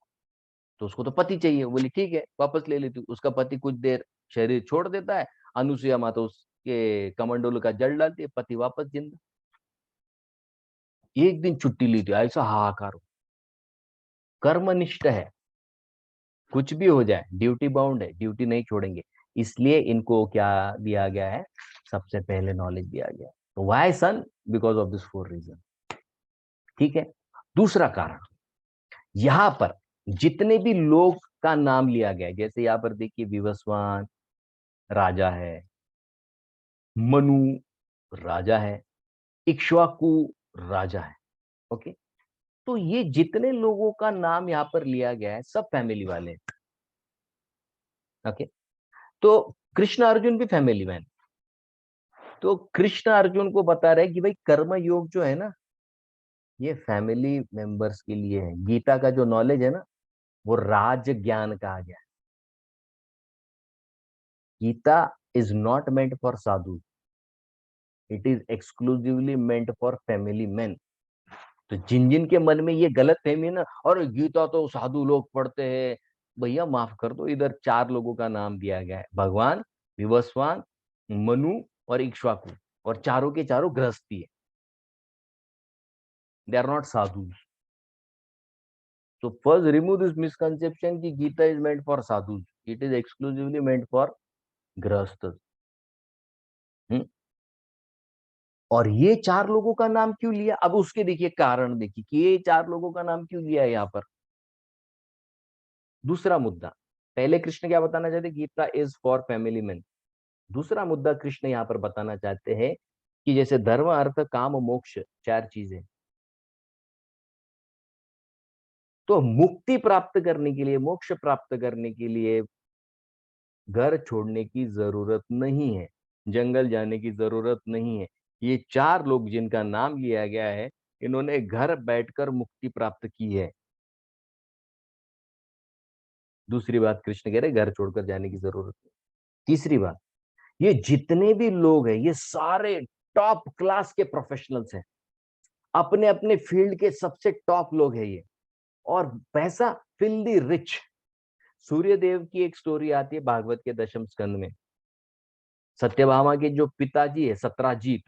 S1: तो उसको तो पति चाहिए, बोली ठीक है वापस ले लेती। उसका पति कुछ देर शरीर छोड़ देता है, अनुसुईया माता उसके कमंडलू का जल डालती है, पति वापस जिंदा। एक दिन छुट्टी ली थी, ऐसा हाहाकार हो। कर्मनिष्ठ है, कुछ भी हो जाए ड्यूटी बाउंड है, ड्यूटी नहीं छोड़ेंगे। इसलिए इनको क्या दिया गया है, सबसे पहले नॉलेज दिया गया। तो why sun? Because of this 4 reason. ठीक है। दूसरा कारण, यहां पर जितने भी लोग का नाम लिया गया है, जैसे यहां पर देखिए विवस्वान राजा है, मनु राजा है, इक्ष्वाकु राजा है। ओके। तो ये जितने लोगों का नाम यहाँ पर लिया गया है सब फैमिली वाले हैं। ओके। तो कृष्ण अर्जुन भी फैमिली मैन। तो कृष्ण अर्जुन को बता रहे हैं कि भाई कर्म योग जो है ना, ये फैमिली मेंबर्स के लिए है। गीता का जो नॉलेज है ना, वो राज ज्ञान कहा गया है। Gita is not meant for sadhu, it is exclusively meant for family man. तो जिन जिन के मन में ये गलत फहमी है ना, और गीता तो साधु लोग पढ़ते हैं, भैया माफ कर दो, इधर 4 लोगों का नाम दिया गया है, भगवान, विवस्वान, मनु और इक्ष्वाकु, और चारों के चारों गृहस्थी है, they are not sadhu. So first remove this misconception कि Gita is meant for sadhus. It is exclusively meant for गृहस्थ। और ये 4 लोगों का नाम क्यों लिया? अब उसके देखिए कारण, देखिए कि ये 4 लोगों का नाम क्यों लिया है यहाँ पर। दूसरा मुद्दा, पहले कृष्ण क्या बताना चाहते, Gita is for family man. दूसरा मुद्दा कृष्ण यहाँ पर बताना चाहते हैं कि जैसे धर्म, अर्थ, काम, मोक्ष, 4 चीजें, तो मुक्ति प्राप्त करने के लिए, मोक्ष प्राप्त करने के लिए घर छोड़ने की जरूरत नहीं है, जंगल जाने की जरूरत नहीं है। ये 4 लोग जिनका नाम लिया गया है, इन्होंने घर बैठकर मुक्ति प्राप्त की है। दूसरी बात, कृष्ण कह रहे घर छोड़कर जाने की जरूरत नहीं। तीसरी बात, ये जितने भी लोग हैं, ये सारे टॉप क्लास के प्रोफेशनल्स हैं, अपने अपने फील्ड के सबसे टॉप लोग हैं ये, और पैसा फिल्दी रिच। सूर्यदेव की एक स्टोरी आती है भागवत के 10म स्कंद में। सत्यभामा के जो पिताजी है सत्राजीत,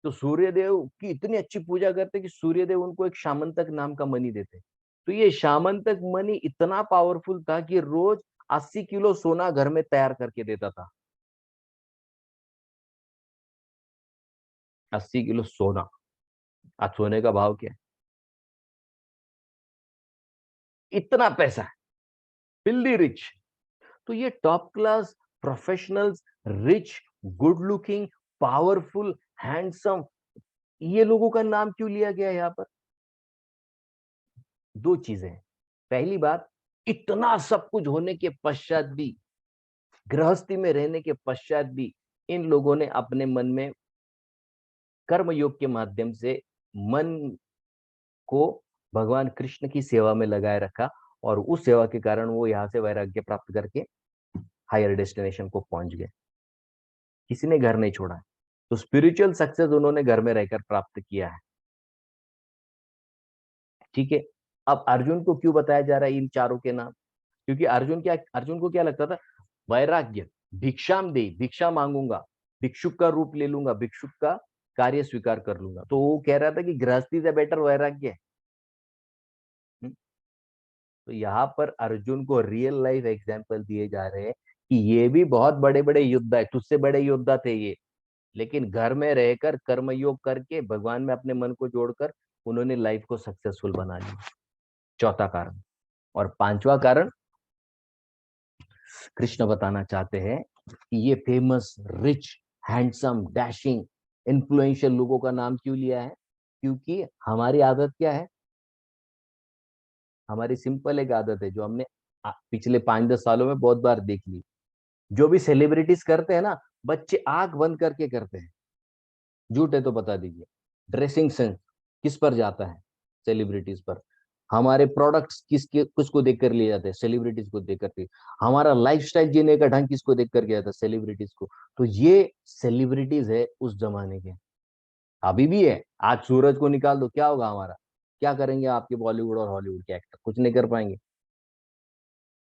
S1: तो सूर्यदेव की इतनी अच्छी पूजा करते कि सूर्यदेव उनको एक शामंतक नाम का मणि देते। तो ये शामंतक मणि इतना पावरफुल था कि रोज 80 किलो सोना घर में तैयार करके देता था। 80 किलो सोना, आज सोने का भाव क्या है? इतना पैसा है, फिल्दी रिच। तो ये top class professionals, rich, good looking, powerful, handsome, ये लोगों का नाम क्यों लिया गया है यहाँ पर? 2 चीजें हैं। पहली बात, इतना सब कुछ होने के पश्चात भी, गृहस्थी में रहने के पश्चात भी, इन लोगों ने अपने मन में कर्म योग के माध्यम से मन को भगवान कृष्ण की सेवा में लगाए रखा, और उस सेवा के कारण वो यहाँ से वैराग्य प्राप्त करके हायर डेस्टिनेशन को पहुंच गए, किसी ने घर नहीं छोड़ा। तो स्पिरिचुअल सक्सेस उन्होंने घर में रहकर प्राप्त किया है। ठीक है। अब अर्जुन को क्यों बताया जा रहा है इन चारों के नाम? क्योंकि अर्जुन को क्या लगता था? वैराग्य, भिक्षाम दे, भिक्षा मांगूंगा, भिक्षुक का रूप ले लूंगा, भिक्षुक का कार्य स्वीकार कर लूंगा। तो वो कह रहा था कि गृहस्थी से बेटर वैराग्य है। हम्म? तो यहाँ पर अर्जुन को रियल लाइफ एग्जाम्पल दिए जा रहे हैं कि ये भी बहुत बड़े बड़े योद्धा है, तुझसे बड़े योद्धा थे ये, लेकिन घर में रहकर कर्मयोग करके भगवान में अपने मन को जोड़कर उन्होंने लाइफ को सक्सेसफुल बना लिया। चौथा कारण। और पांचवा कारण कृष्ण बताना चाहते हैं कि ये famous, rich, handsome, dashing, influential लोगों का नाम क्यों लिया है? क्योंकि हमारी आदत क्या है? हमारी सिंपल एक आदत है जो हमने पिछले 5-10 सालों में बहुत बार देख ली। जो भी सेलिब्रिटीज करते हैं ना, बच्चे आंख बंद करके करते हैं। झूठ है तो बता दीजिए। ड्रेसिंग सेंस किस पर जाता है? सेलिब्रिटीज पर। हमारे प्रोडक्ट्स किसके किसको देख कर लिए जाते हैं? सेलिब्रिटीज को देख करके। हमारा लाइफस्टाइल जीने का ढंग किसको देख कर किया जाता है? सेलिब्रिटीज को। तो ये सेलिब्रिटीज है उस जमाने के, अभी भी है। आज सूरज को निकाल दो, क्या होगा हमारा? क्या करेंगे आपके बॉलीवुड और हॉलीवुड के एक्टर? कुछ नहीं कर पाएंगे।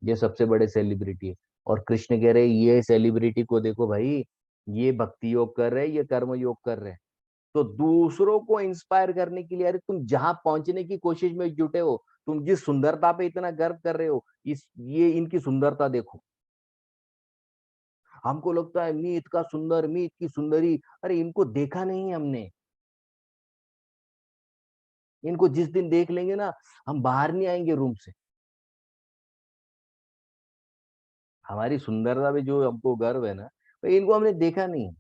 S1: ये सबसे बड़े सेलिब्रिटी है। और कृष्ण कह रहे ये सेलिब्रिटी को देखो भाई, ये भक्ति योग कर रहे हैं, ये कर्म योग कर रहे हैं। तो दूसरों को इंस्पायर करने के लिए, अरे तुम जहां पहुंचने की कोशिश में जुटे हो, तुम जिस सुंदरता पे इतना गर्व कर रहे हो, ये इनकी सुंदरता देखो। हमको लगता है मी इतना सुंदर, मी इतनी सुंदरी, अरे इनको देखा नहीं है हमने। इनको जिस दिन देख लेंगे ना, हम बाहर नहीं आएंगे रूम से। हमारी सुंदरता पे जो हमको गर्व है ना, भाई इनको हमने देखा नहीं।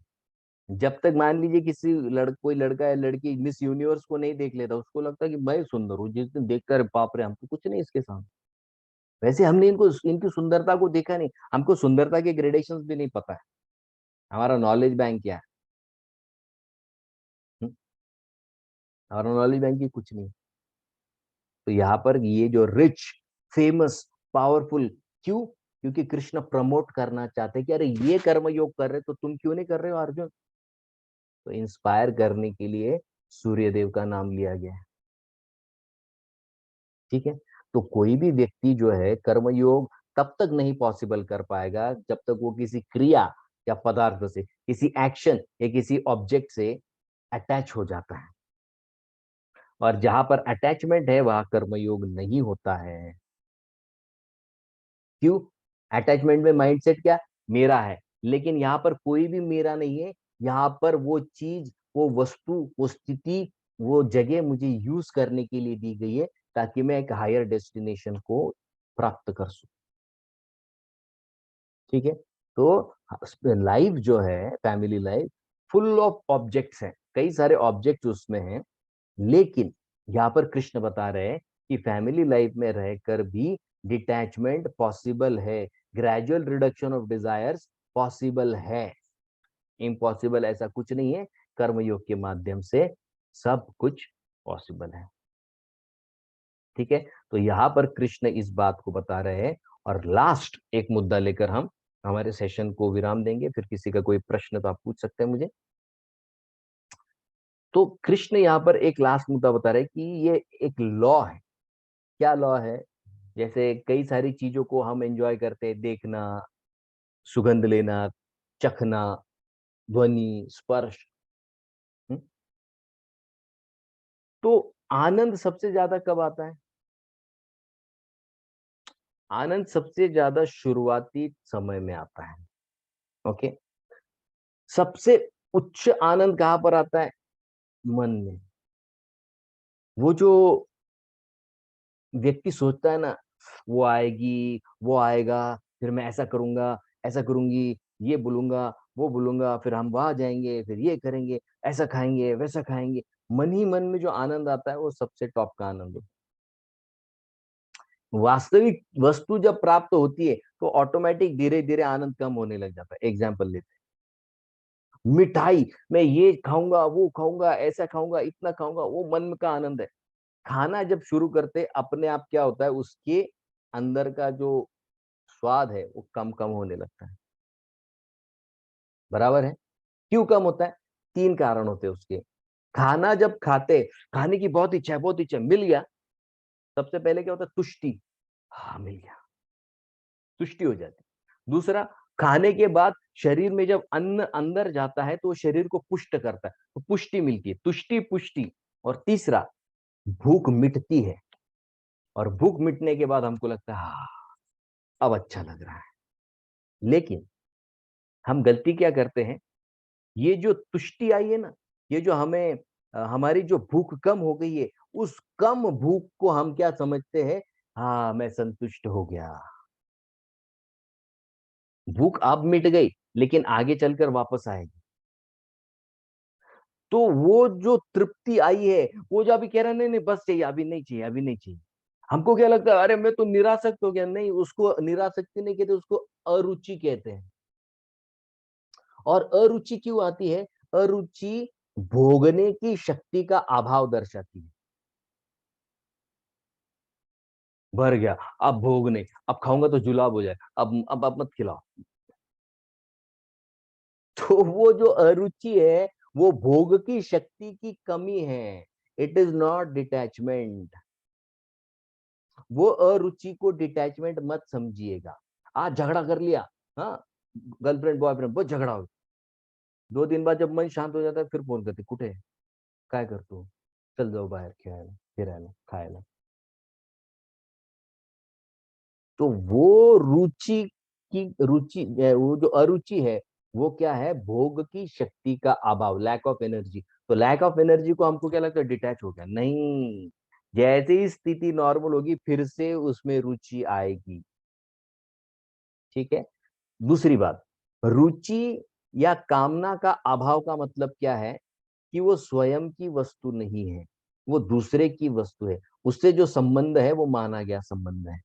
S1: जब तक मान लीजिए कोई लड़का या लड़की मिस यूनिवर्स को नहीं देख लेता, उसको लगता है कि मैं सुंदर हूँ। जिस दिन देखकर बाप रे, हम तो कुछ नहीं इसके सामने। वैसे हमने इनकी सुंदरता को देखा नहीं, हमको सुंदरता के ग्रेडेशंस भी नहीं पता है। हमारा नॉलेज बैंक क्या है? हम्म? हमारा नॉलेज बैंक ही कुछ नहीं। तो यहाँ पर ये जो रिच, फेमस, पावरफुल, क्यों? क्योंकि कृष्ण प्रमोट करना चाहते हैं कि अरे ये कर्म योग कर रहे तो तुम क्यों नहीं कर रहे हो अर्जुन? तो इंस्पायर करने के लिए सूर्य देव का नाम लिया गया है। ठीक है। तो कोई भी व्यक्ति जो है कर्मयोग तब तक नहीं पॉसिबल कर पाएगा जब तक वो किसी क्रिया या पदार्थ से, किसी एक्शन या किसी ऑब्जेक्ट से अटैच हो जाता है। और जहां पर अटैचमेंट है वहां कर्मयोग नहीं होता है। क्यों? अटैचमेंट में माइंडसेट क्या? मेरा है। लेकिन यहाँ पर कोई भी मेरा नहीं है। यहाँ पर वो चीज, वो वस्तु, वो स्थिति, वो जगह मुझे यूज करने के लिए दी गई है, ताकि मैं एक हायर डेस्टिनेशन को प्राप्त कर सकूं। ठीक है। तो लाइफ जो है, family life, full of objects है, कई सारे ऑब्जेक्ट्स उसमें हैं। लेकिन यहाँ पर कृष्ण बता रहे हैं कि फैमिली लाइफ में रहकर भी डिटैचमेंट पॉसिबल है, gradual reduction of desires possible है। इम्पॉसिबल ऐसा कुछ नहीं है। कर्मयोग के माध्यम से सब कुछ पॉसिबल है। ठीक है। तो यहाँ पर कृष्ण इस बात को बता रहे हैं। और लास्ट एक मुद्दा लेकर हम हमारे सेशन को विराम देंगे। फिर किसी का कोई प्रश्न तो आप पूछ सकते हैं मुझे। तो कृष्ण यहाँ पर एक लास्ट मुद्दा बता रहे हैं कि ये एक लॉ है। क्या लॉ है? जैसे कई सारी चीजों को हम एंजॉय करते हैं, देखना, सुगंध लेना, चखना, ध्वनि, स्पर्श। हम्म? तो आनंद सबसे ज्यादा कब आता है? आनंद सबसे ज्यादा शुरुआती समय में आता है। ओके। सबसे उच्च आनंद कहां पर आता है? मन में। वो जो व्यक्ति सोचता है ना, वो आएगी, वो आएगा, फिर मैं ऐसा करूंगा, ऐसा करूंगी, ये बोलूंगा, वो बोलूंगा, फिर हम वहां जाएंगे, फिर ये करेंगे, ऐसा खाएंगे, वैसा खाएंगे। मन ही मन में जो आनंद आता है वो सबसे टॉप का आनंद है। वास्तविक वस्तु जब प्राप्त होती है तो ऑटोमेटिक धीरे धीरे आनंद कम होने लग जाता है। एग्जाम्पल लेते हैं, मिठाई, मैं ये खाऊंगा, वो खाऊंगा, ऐसा खाऊंगा, इतना खाऊंगा, वो मन का आनंद है। खाना जब शुरू करते अपने आप क्या होता है, उसके अंदर का जो स्वाद है वो कम कम होने लगता है। बराबर है। क्यों कम होता है? 3 कारण होते हैं उसके। खाना जब खाते, खाने की बहुत इच्छा है, मिल गया, सबसे पहले क्या होता है? तुष्टि, हाँ मिल गया, तुष्टि हो जाती है। दूसरा, खाने के बाद शरीर में जब अन्न अंदर जाता है तो वो शरीर को पुष्ट करता है, तो पुष्टि मिलती है, तुष्टि पुष्टि। और तीसरा, भूख मिटती है, और भूख मिटने के बाद हमको लगता है हाँ अब अच्छा लग रहा है। लेकिन हम गलती क्या करते हैं, ये जो तुष्टि आई है ना, ये जो हमें हमारी जो भूख कम हो गई है, उस कम भूख को हम क्या समझते हैं, हाँ मैं संतुष्ट हो गया। भूख अब मिट गई, लेकिन आगे चलकर वापस आएगी। तो वो जो तृप्ति आई है, वो जो अभी कह रहा है नहीं नहीं बस चाहिए, अभी नहीं चाहिए, अभी नहीं चाहिए। हमको क्या लगता है, अरे मैं तो निरासक्त हो गया। नहीं, उसको निरासक्ति नहीं कहते, उसको अरुचि कहते हैं। और अरुचि क्यों आती है? अरुचि भोगने की शक्ति का अभाव दर्शाती है। भर गया, अब भोगने, अब खाऊंगा तो जुलाब हो जाए, अब मत खिलाओ। तो वो जो अरुचि है, वो भोग की शक्ति की कमी है। It is not detachment. वो अरुचि को डिटैचमेंट मत समझिएगा। आज झगड़ा कर लिया, हाँ, गर्लफ्रेंड बॉयफ्रेंड बहुत झगड़ा हो, 2 दिन बाद जब मन शांत हो जाता है फिर फोन करते, कुठे काय करतो, चल जाऊ बाहेर खेळायला, फिरायला, खायला। तो वो रुचि की रुचि वो जो अरुचि है, वो क्या है? भोग की शक्ति का अभाव, लैक ऑफ एनर्जी। तो लैक ऑफ एनर्जी को हमको क्या लगता है? डिटैच हो गया। नहीं, जैसे ही स्थिति नॉर्मल होगी फिर से उसमें रुचि आएगी। ठीक है। दूसरी बात, रुचि या कामना का अभाव का मतलब क्या है? कि वो स्वयं की वस्तु नहीं है, वो दूसरे की वस्तु है। उससे जो संबंध है वो माना गया संबंध है।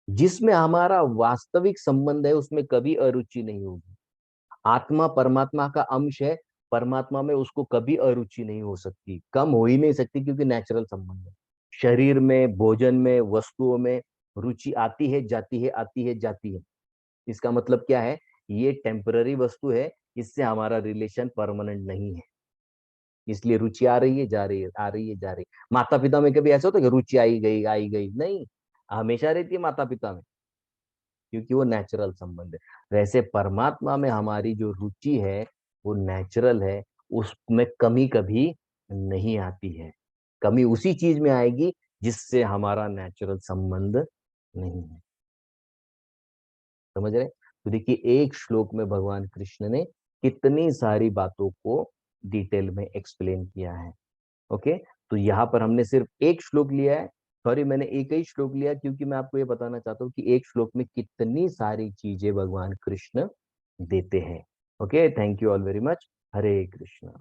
S1: जिसमें हमारा वास्तविक संबंध है उसमें कभी अरुचि नहीं होगी। आत्मा परमात्मा का अंश है, परमात्मा में उसको कभी अरुचि नहीं हो सकती, कम हो ही नहीं सकती, क्योंकि नेचुरल संबंध है। शरीर में, भोजन में, वस्तुओं में रुचि आती है जाती है, आती है जाती है। इसका मतलब क्या है? ये टेम्पररी वस्तु है, इससे हमारा रिलेशन परमानेंट नहीं है। इसलिए रुचि आ रही है जा रही है, आ रही है जा रही है। माता पिता में कभी ऐसा होता है कि रुचि आई गई? नहीं, हमेशा रहती है माता पिता में, क्योंकि वो नेचुरल संबंध है। वैसे परमात्मा में हमारी जो रुचि है वो नेचुरल है, उसमें कमी कभी नहीं आती है। कमी उसी चीज में आएगी जिससे हमारा नेचुरल संबंध नहीं है। समझ रहे? तो देखिए, एक श्लोक में भगवान कृष्ण ने कितनी सारी बातों को डिटेल में एक्सप्लेन किया है। ओके। तो यहाँ पर हमने सिर्फ एक श्लोक लिया है। सॉरी, मैंने एक ही श्लोक लिया क्योंकि मैं आपको ये बताना चाहता हूँ कि एक श्लोक में कितनी सारी चीजें भगवान कृष्ण देते हैं। Okay, thank you all very much. Hare Krishna.